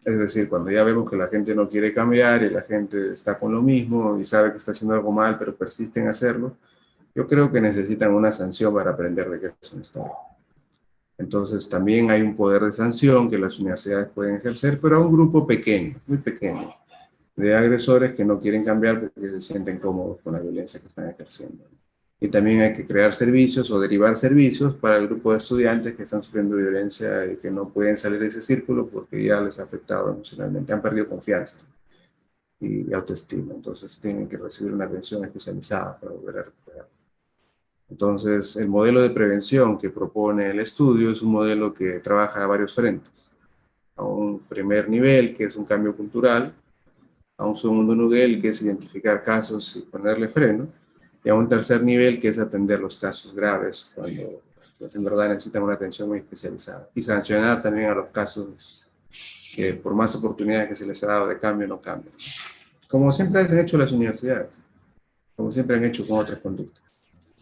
Es decir, cuando ya vemos que la gente no quiere cambiar y la gente está con lo mismo y sabe que está haciendo algo mal, pero persiste en hacerlo, yo creo que necesitan una sanción para aprender de que eso no está bien. Entonces también hay un poder de sanción que las universidades pueden ejercer, pero a un grupo pequeño, muy pequeño, de agresores que no quieren cambiar porque se sienten cómodos con la violencia que están ejerciendo. Y también hay que crear servicios o derivar servicios para el grupo de estudiantes que están sufriendo violencia y que no pueden salir de ese círculo porque ya les ha afectado emocionalmente, han perdido confianza y autoestima. Entonces tienen que recibir una atención especializada para volver a recuperar. Entonces, el modelo de prevención que propone el estudio es un modelo que trabaja a varios frentes. A un primer nivel, que es un cambio cultural, a un segundo nivel, que es identificar casos y ponerle freno, y a un tercer nivel, que es atender los casos graves, cuando en verdad necesitan una atención muy especializada, y sancionar también a los casos que por más oportunidades que se les ha dado de cambio, no cambian. Como siempre han hecho las universidades, como siempre han hecho con otras conductas.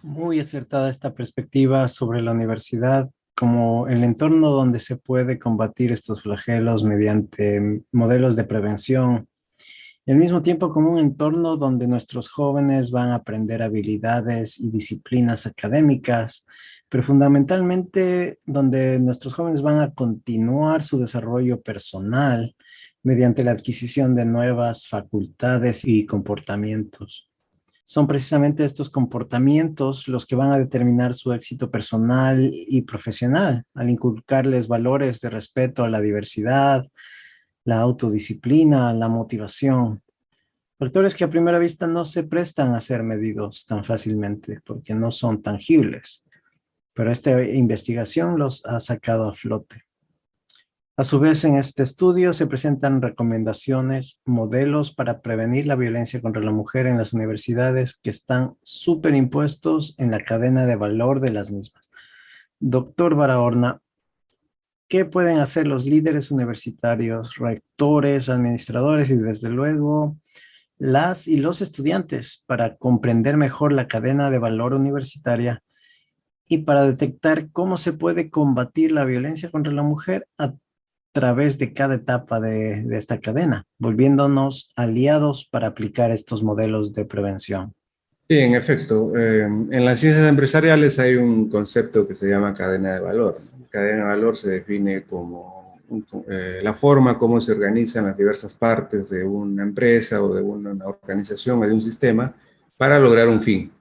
Muy acertada esta perspectiva sobre la universidad como el entorno donde se puede combatir estos flagelos mediante modelos de prevención y al mismo tiempo como un entorno donde nuestros jóvenes van a aprender habilidades y disciplinas académicas, pero fundamentalmente donde nuestros jóvenes van a continuar su desarrollo personal mediante la adquisición de nuevas facultades y comportamientos. Son precisamente estos comportamientos los que van a determinar su éxito personal y profesional, al inculcarles valores de respeto a la diversidad, la autodisciplina, la motivación. Factores que a primera vista no se prestan a ser medidos tan fácilmente porque no son tangibles, pero esta investigación los ha sacado a flote. A su vez, en este estudio se presentan recomendaciones, modelos para prevenir la violencia contra la mujer en las universidades que están superimpuestos en la cadena de valor de las mismas. Doctor Barahona, ¿qué pueden hacer los líderes universitarios, rectores, administradores y desde luego las y los estudiantes para comprender mejor la cadena de valor universitaria y para detectar cómo se puede combatir la violencia contra la mujer a través de cada etapa de esta cadena, volviéndonos aliados para aplicar estos modelos de prevención? Sí, en efecto. En las ciencias empresariales hay un concepto que se llama cadena de valor. Cadena de valor se define como la forma como se organizan las diversas partes de una empresa o de una organización o de un sistema para lograr un fin.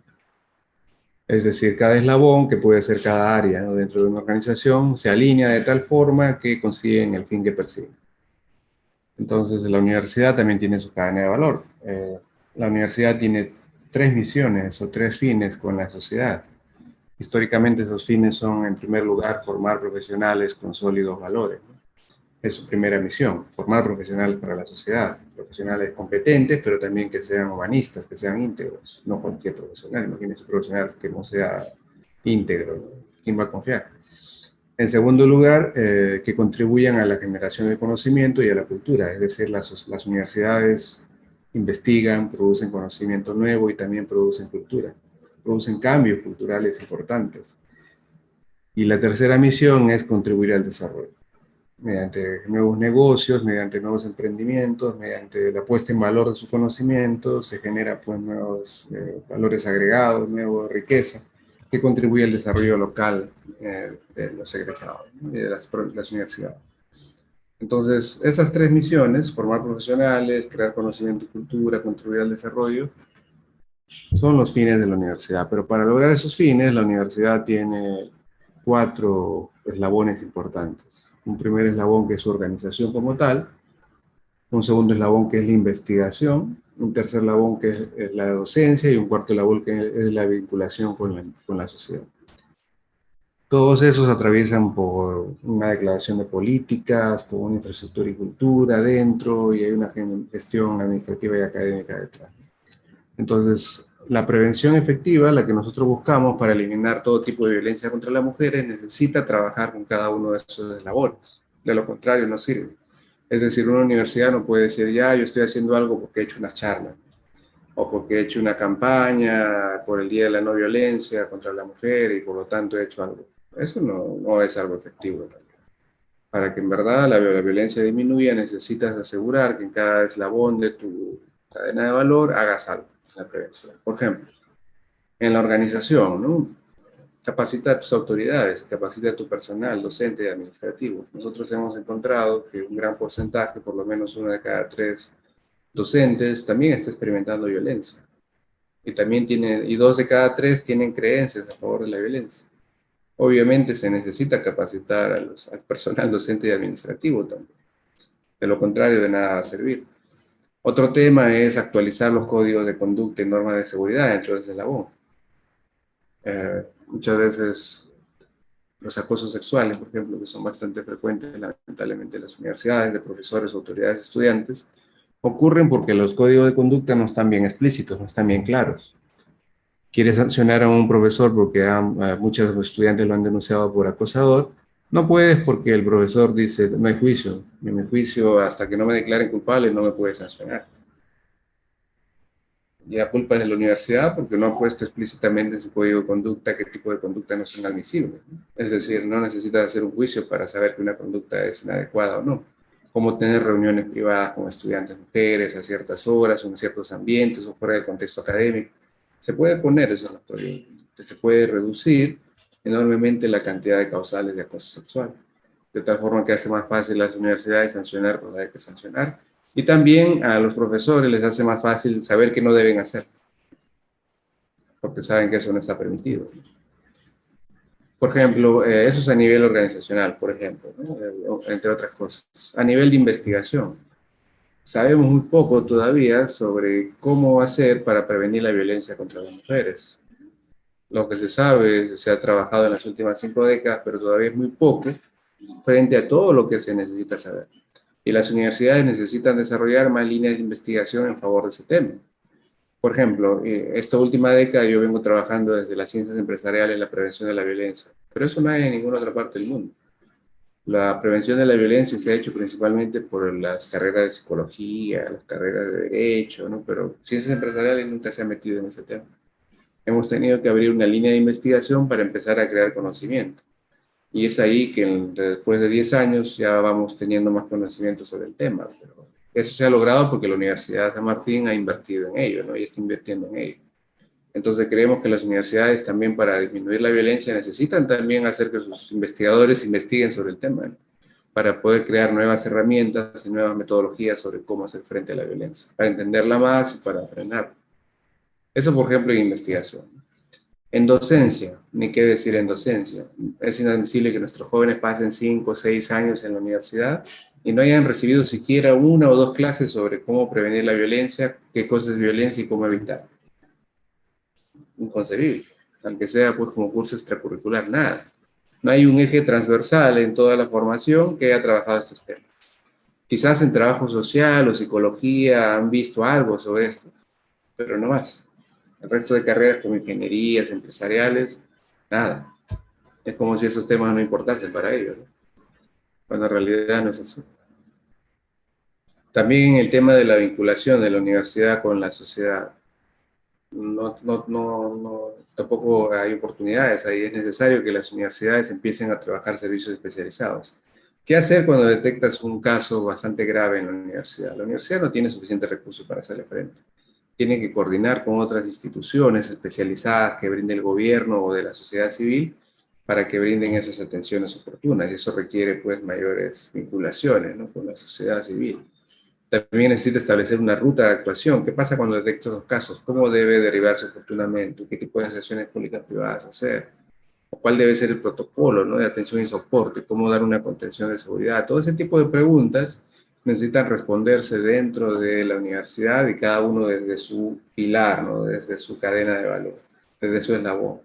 Es decir, cada eslabón, que puede ser cada área, ¿no?, dentro de una organización, se alinea de tal forma que consiguen el fin que persiguen. Entonces, la universidad también tiene su cadena de valor. La universidad tiene 3 misiones o 3 fines con la sociedad. Históricamente esos fines son, en primer lugar, formar profesionales con sólidos valores, ¿no? Es su primera misión, formar profesionales para la sociedad, profesionales competentes, pero también que sean humanistas, que sean íntegros, no cualquier profesional. Imagínense un profesional que no sea íntegro, ¿no? ¿Quién va a confiar? En segundo lugar, que contribuyan a la generación del conocimiento y a la cultura, es decir, las universidades investigan, producen conocimiento nuevo y también producen cultura, producen cambios culturales importantes. Y la tercera misión es contribuir al desarrollo, mediante nuevos negocios, mediante nuevos emprendimientos, mediante la puesta en valor de su conocimiento, se genera pues nuevos valores agregados, nueva riqueza, que contribuye al desarrollo local de los egresados y de las universidades. Entonces, esas 3 misiones, formar profesionales, crear conocimiento y cultura, contribuir al desarrollo, son los fines de la universidad. Pero para lograr esos fines, la universidad tiene 4 eslabones importantes. Un primer eslabón que es su organización como tal, un segundo eslabón que es la investigación, un tercer eslabón que es la docencia y un cuarto eslabón que es la vinculación con la sociedad. Todos esos atraviesan por una declaración de políticas, por una infraestructura y cultura dentro, y hay una gestión administrativa y académica detrás. Entonces, la prevención efectiva, la que nosotros buscamos para eliminar todo tipo de violencia contra las mujeres, necesita trabajar con cada uno de esos eslabones. De lo contrario, no sirve. Es decir, una universidad no puede decir, ya, yo estoy haciendo algo porque he hecho una charla, o porque he hecho una campaña por el Día de la No Violencia contra la Mujer y por lo tanto he hecho algo. Eso no es algo efectivo en realidad. Para que en verdad la violencia disminuya, necesitas asegurar que en cada eslabón de tu cadena de valor hagas algo en la prevención. Por ejemplo, en la organización, ¿no? Capacita a tus autoridades, capacita a tu personal docente y administrativo. Nosotros hemos encontrado que un gran porcentaje, por lo menos 1 de cada 3 docentes, también está experimentando violencia. Y 2 de cada 3 tienen creencias a favor de la violencia. Obviamente se necesita capacitar al personal docente y administrativo también. De lo contrario, de nada va a servir. Otro tema es actualizar los códigos de conducta y normas de seguridad dentro de ese eslabón. Muchas veces los acosos sexuales, por ejemplo, que son bastante frecuentes lamentablemente en las universidades, de profesores, autoridades, estudiantes, ocurren porque los códigos de conducta no están bien explícitos, no están bien claros. Quieres sancionar a un profesor porque muchos estudiantes lo han denunciado por acosador, no puedes porque el profesor dice, no hay juicio, en mi juicio hasta que no me declaren culpable no me puedes sancionar. Y la culpa es de la universidad porque no ha puesto explícitamente en su código de conducta qué tipo de conducta no son admisibles. Es decir, no necesitas hacer un juicio para saber que una conducta es inadecuada o no. Como tener reuniones privadas con estudiantes mujeres a ciertas horas, o en ciertos ambientes, o fuera del contexto académico. Se puede poner eso en los códigos de conducta. Se puede reducir enormemente la cantidad de causales de acoso sexual. De tal forma que hace más fácil a las universidades sancionar cuando hay que sancionar. Y también a los profesores les hace más fácil saber qué no deben hacer, porque saben que eso no está permitido. Por ejemplo, eso es a nivel organizacional, por ejemplo, ¿no? Entre otras cosas. A nivel de investigación, sabemos muy poco todavía sobre cómo hacer para prevenir la violencia contra las mujeres. Lo que se sabe, se ha trabajado en las últimas 5 décadas, pero todavía es muy poco frente a todo lo que se necesita saber. Y las universidades necesitan desarrollar más líneas de investigación en favor de ese tema. Por ejemplo, esta última década yo vengo trabajando desde las ciencias empresariales en la prevención de la violencia, pero eso no hay en ninguna otra parte del mundo. La prevención de la violencia se ha hecho principalmente por las carreras de psicología, las carreras de derecho, ¿no? Pero ciencias empresariales nunca se ha metido en ese tema. Hemos tenido que abrir una línea de investigación para empezar a crear conocimiento. Y es ahí que después de 10 años ya vamos teniendo más conocimiento sobre el tema. Pero eso se ha logrado porque la Universidad de San Martín ha invertido en ello, ¿no? Y está invirtiendo en ello. Entonces creemos que las universidades también para disminuir la violencia necesitan también hacer que sus investigadores investiguen sobre el tema, ¿no? Para poder crear nuevas herramientas y nuevas metodologías sobre cómo hacer frente a la violencia, para entenderla más y para frenarla. Eso, por ejemplo, en investigación. En docencia, ni qué decir en docencia. Es inadmisible que nuestros jóvenes pasen 5 o 6 años en la universidad y no hayan recibido siquiera 1 o 2 clases sobre cómo prevenir la violencia, qué cosa es violencia y cómo evitar. Inconcebible, aunque sea pues como curso extracurricular, nada. No hay un eje transversal en toda la formación que haya trabajado estos temas. Quizás en trabajo social o psicología han visto algo sobre esto, pero no más. El resto de carreras como ingenierías, empresariales, nada. Es como si esos temas no importasen para ellos, ¿no? Cuando en realidad no es así. También el tema de la vinculación de la universidad con la sociedad. Tampoco hay oportunidades. Ahí es necesario que las universidades empiecen a trabajar servicios especializados. ¿Qué hacer cuando detectas un caso bastante grave en la universidad? La universidad no tiene suficientes recursos para hacerle frente. Tiene que coordinar con otras instituciones especializadas que brinde el gobierno o de la sociedad civil para que brinden esas atenciones oportunas. Y eso requiere pues mayores vinculaciones, ¿no?, con la sociedad civil. También necesita establecer una ruta de actuación. ¿Qué pasa cuando detecta los casos? ¿Cómo debe derivarse oportunamente? ¿Qué tipo de asociaciones públicas privadas hacer? ¿O cuál debe ser el protocolo, ¿no?, de atención y soporte? ¿Cómo dar una contención de seguridad? Todo ese tipo de preguntas necesitan responderse dentro de la universidad y cada uno desde su pilar, ¿no?, desde su cadena de valor, desde su eslabón.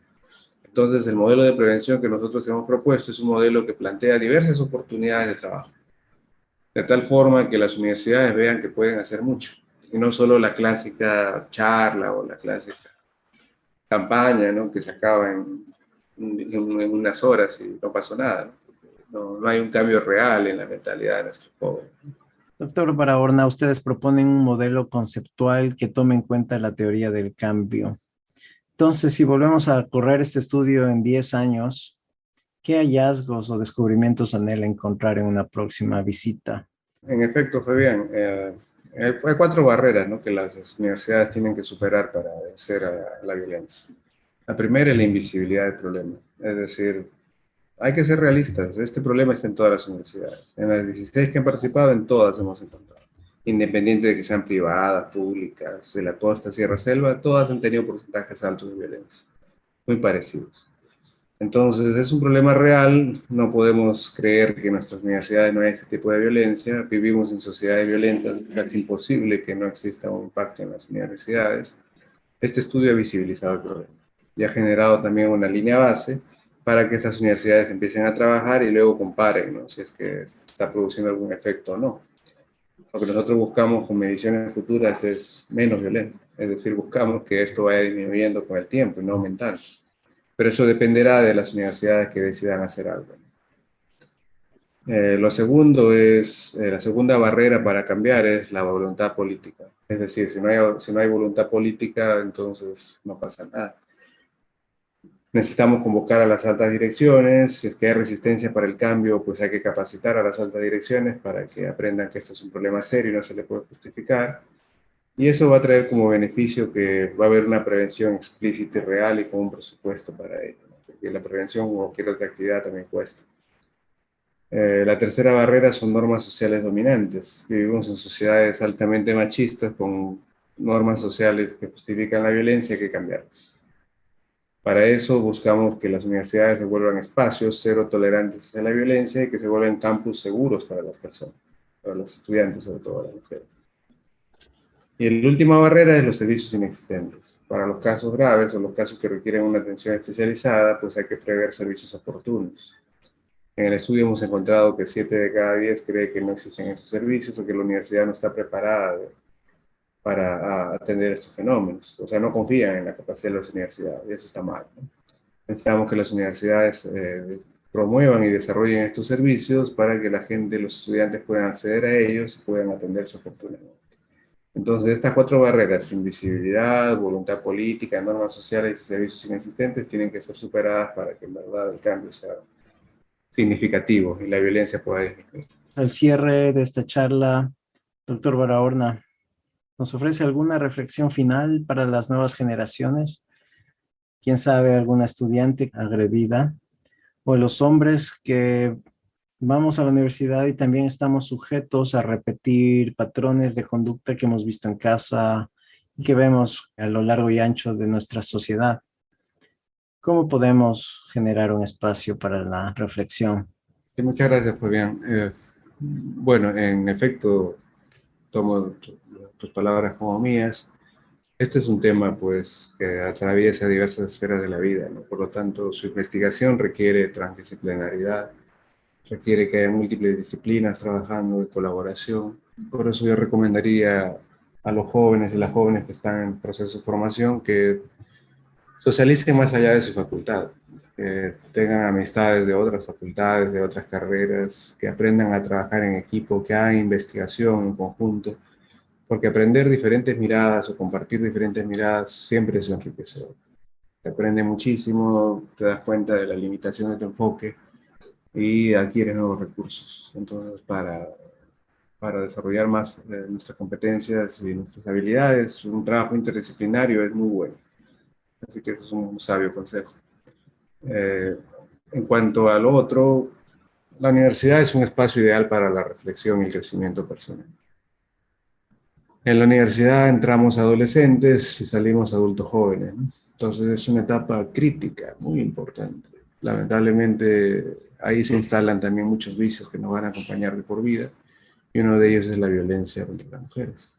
Entonces, el modelo de prevención que nosotros hemos propuesto es un modelo que plantea diversas oportunidades de trabajo, de tal forma que las universidades vean que pueden hacer mucho, y no solo la clásica charla o la clásica campaña, ¿no?, que se acaba en unas horas y no pasó nada, ¿no? No hay un cambio real en la mentalidad de nuestros jóvenes. Doctor Barahona, ustedes proponen un modelo conceptual que tome en cuenta la teoría del cambio. Entonces, si volvemos a correr este estudio en 10 años, ¿qué hallazgos o descubrimientos anhela encontrar en una próxima visita? En efecto, Fabián, hay 4 barreras, ¿no?, que las universidades tienen que superar para vencer a la violencia. La primera es la invisibilidad del problema, es decir, hay que ser realistas. Este problema está en todas las universidades. En las 16 que han participado, en todas hemos encontrado. Independiente de que sean privadas, públicas, de la costa, sierra, selva, todas han tenido porcentajes altos de violencia, muy parecidos. Entonces, es un problema real. No podemos creer que en nuestras universidades no hay este tipo de violencia. Vivimos en sociedades violentas. Es imposible que no exista un impacto en las universidades. Este estudio ha visibilizado el problema y ha generado también una línea base para que estas universidades empiecen a trabajar y luego comparen, ¿no?, si es que está produciendo algún efecto o no. Lo que nosotros buscamos con mediciones futuras es menos violencia, es decir, buscamos que esto vaya disminuyendo con el tiempo y no aumentando. Pero eso dependerá de las universidades que decidan hacer algo. Lo segundo es, la segunda barrera para cambiar es la voluntad política. Es decir, si no hay voluntad política, entonces no pasa nada. Necesitamos convocar a las altas direcciones. Si es que hay resistencia para el cambio, pues hay que capacitar a las altas direcciones para que aprendan que esto es un problema serio y no se le puede justificar. Y eso va a traer como beneficio que va a haber una prevención explícita y real y con un presupuesto para ello, ¿no?, porque la prevención o cualquier otra actividad también cuesta. La tercera barrera son normas sociales dominantes. Vivimos en sociedades altamente machistas con normas sociales que justifican la violencia, hay que cambiarlas. Para eso buscamos que las universidades se vuelvan espacios cero tolerantes hacia la violencia y que se vuelvan campus seguros para las personas, para los estudiantes, sobre todo las mujeres. Y la última barrera es los servicios inexistentes. Para los casos graves o los casos que requieren una atención especializada, pues hay que prever servicios oportunos. En el estudio hemos encontrado que 7 de cada 10 cree que no existen esos servicios o que la universidad no está preparada para atender estos fenómenos. O sea, no confían en la capacidad de las universidades y eso está mal, ¿no? Necesitamos que las universidades promuevan y desarrollen estos servicios para que la gente, los estudiantes puedan acceder a ellos y puedan atenderse oportunamente. Entonces, estas 4 barreras, invisibilidad, voluntad política, normas sociales y servicios inexistentes, tienen que ser superadas para que en verdad el cambio sea significativo y la violencia pueda disminuir. Al cierre de esta charla, doctor Barahona, ¿nos ofrece alguna reflexión final para las nuevas generaciones? ¿Quién sabe, alguna estudiante agredida? O los hombres que vamos a la universidad y también estamos sujetos a repetir patrones de conducta que hemos visto en casa y que vemos a lo largo y ancho de nuestra sociedad. ¿Cómo podemos generar un espacio para la reflexión? Sí, muchas gracias, Fabián. Bueno, en efecto, tomo tus palabras como mías. Este es un tema, pues, que atraviesa diversas esferas de la vida, ¿no? Por lo tanto, su investigación requiere transdisciplinaridad, requiere que haya múltiples disciplinas trabajando en colaboración. Por eso yo recomendaría a los jóvenes y las jóvenes que están en proceso de formación que socialicen más allá de su facultad, que tengan amistades de otras facultades, de otras carreras, que aprendan a trabajar en equipo, que hagan investigación en conjunto, porque aprender diferentes miradas o compartir diferentes miradas siempre es enriquecedor. Te aprende muchísimo, te das cuenta de la limitación de tu enfoque y adquieres nuevos recursos. Entonces, para desarrollar más nuestras competencias y nuestras habilidades, un trabajo interdisciplinario es muy bueno. Así que eso es un sabio consejo. En cuanto a lo otro, la universidad es un espacio ideal para la reflexión y el crecimiento personal. En la universidad entramos adolescentes y salimos adultos jóvenes, ¿no? Entonces es una etapa crítica, muy importante. Lamentablemente ahí se instalan también muchos vicios que nos van a acompañar de por vida y uno de ellos es la violencia contra las mujeres.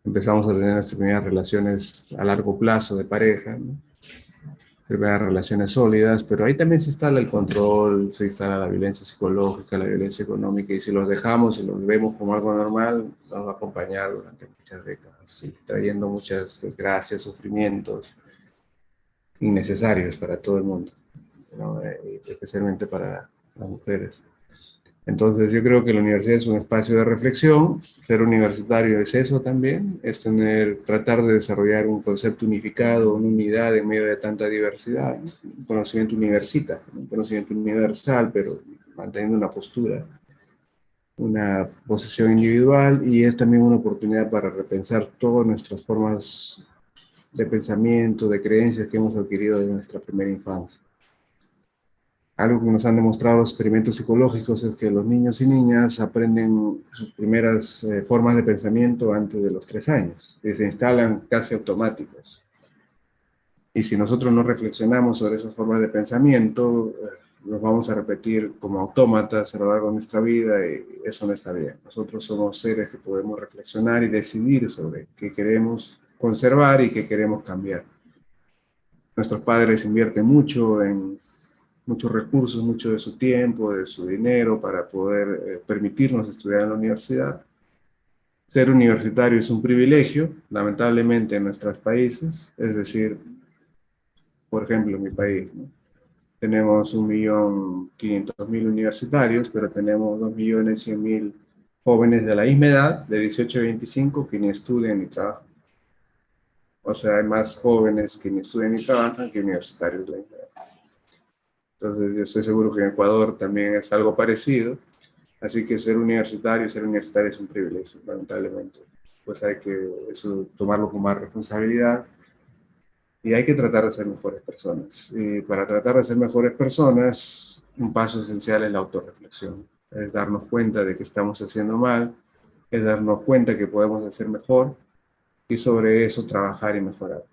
Empezamos a tener nuestras primeras relaciones a largo plazo de pareja, ¿no? Primeras relaciones sólidas, pero ahí también se instala el control, se instala la violencia psicológica, la violencia económica, y si los dejamos y los vemos como algo normal, nos va a acompañar durante muchas décadas, y trayendo muchas desgracias, sufrimientos innecesarios para todo el mundo, ¿no? Especialmente para las mujeres. Entonces yo creo que la universidad es un espacio de reflexión. Ser universitario es eso también, es tratar de desarrollar un concepto unificado, una unidad en medio de tanta diversidad, ¿no? Un conocimiento un conocimiento universal, pero manteniendo una postura, una posición individual, y es también una oportunidad para repensar todas nuestras formas de pensamiento, de creencias que hemos adquirido desde nuestra primera infancia. Algo que nos han demostrado los experimentos psicológicos es que los niños y niñas aprenden sus primeras formas de pensamiento antes de los 3 años, y se instalan casi automáticos. Y si nosotros no reflexionamos sobre esas formas de pensamiento, los vamos a repetir como autómatas a lo largo de nuestra vida, y eso no está bien. Nosotros somos seres que podemos reflexionar y decidir sobre qué queremos conservar y qué queremos cambiar. Nuestros padres invierten muchos recursos, mucho de su tiempo, de su dinero para poder permitirnos estudiar en la universidad. Ser universitario es un privilegio, lamentablemente en nuestros países, es decir, por ejemplo en mi país, ¿no? Tenemos 1.500.000 universitarios, pero tenemos 2.100.000 jóvenes de la misma edad, de 18 a 25, que ni estudian ni trabajan. O sea, hay más jóvenes que ni estudian ni trabajan que universitarios de la misma edad. Entonces, yo estoy seguro que en Ecuador también es algo parecido. Así que ser universitario es un privilegio, lamentablemente. Pues hay que tomarlo con más responsabilidad y hay que tratar de ser mejores personas. Y para tratar de ser mejores personas, un paso esencial es la autorreflexión. Es darnos cuenta de que estamos haciendo mal, es darnos cuenta que podemos hacer mejor y sobre eso trabajar y mejorar.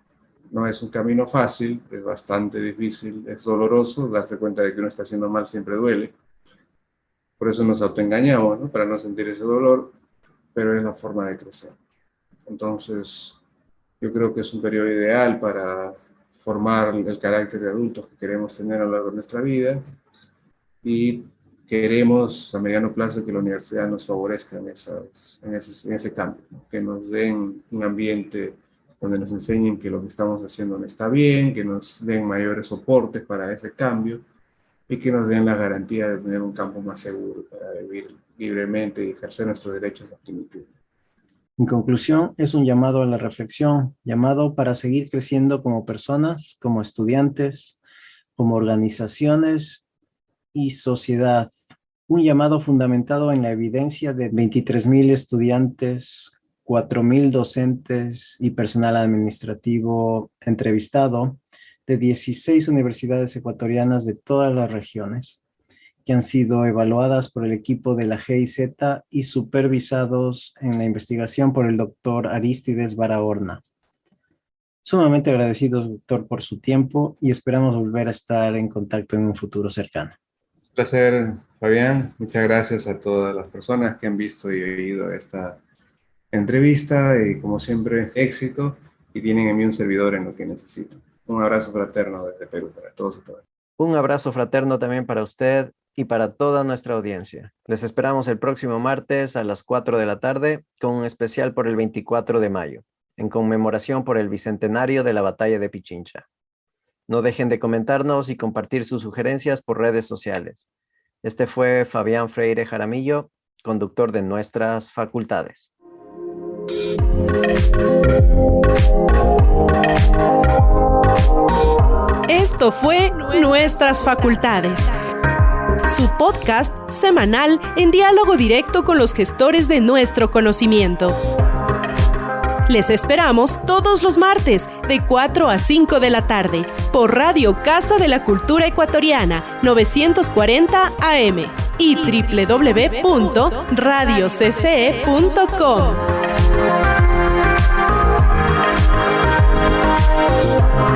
No es un camino fácil, es bastante difícil, es doloroso, darse cuenta de que uno está haciendo mal siempre duele. Por eso nos autoengañamos, ¿no? Para no sentir ese dolor, pero es la forma de crecer. Entonces, yo creo que es un periodo ideal para formar el carácter de adultos que queremos tener a lo largo de nuestra vida y queremos a mediano plazo que la universidad nos favorezca en ese cambio, ¿no? Que nos den un ambiente donde nos enseñen que lo que estamos haciendo no está bien, que nos den mayores soportes para ese cambio y que nos den la garantía de tener un campo más seguro para vivir libremente y ejercer nuestros derechos a plenitud. En conclusión, es un llamado a la reflexión, llamado para seguir creciendo como personas, como estudiantes, como organizaciones y sociedad. Un llamado fundamentado en la evidencia de 23,000 estudiantes, 4,000 docentes y personal administrativo entrevistado de 16 universidades ecuatorianas de todas las regiones, que han sido evaluadas por el equipo de la GIZ y supervisados en la investigación por el doctor Arístides Barahona. Sumamente agradecidos, doctor, por su tiempo y esperamos volver a estar en contacto en un futuro cercano. Un placer, Fabián. Muchas gracias a todas las personas que han visto y oído esta entrevista y, como siempre, éxito, y tienen en mí un servidor en lo que necesitan. Un abrazo fraterno desde Perú para todos y todas. Un abrazo fraterno también para usted y para toda nuestra audiencia. Les esperamos el próximo martes a las 4 de la tarde con un especial por el 24 de mayo, en conmemoración por el bicentenario de la Batalla de Pichincha. No dejen de comentarnos y compartir sus sugerencias por redes sociales. Este fue Fabián Freire Jaramillo, conductor de Nuestras Facultades. Esto fue Nuestras Facultades, su podcast semanal en diálogo directo con los gestores de nuestro conocimiento. Les esperamos todos los martes de 4 a 5 de la tarde por Radio Casa de la Cultura Ecuatoriana 940 AM y www.radiocce.com.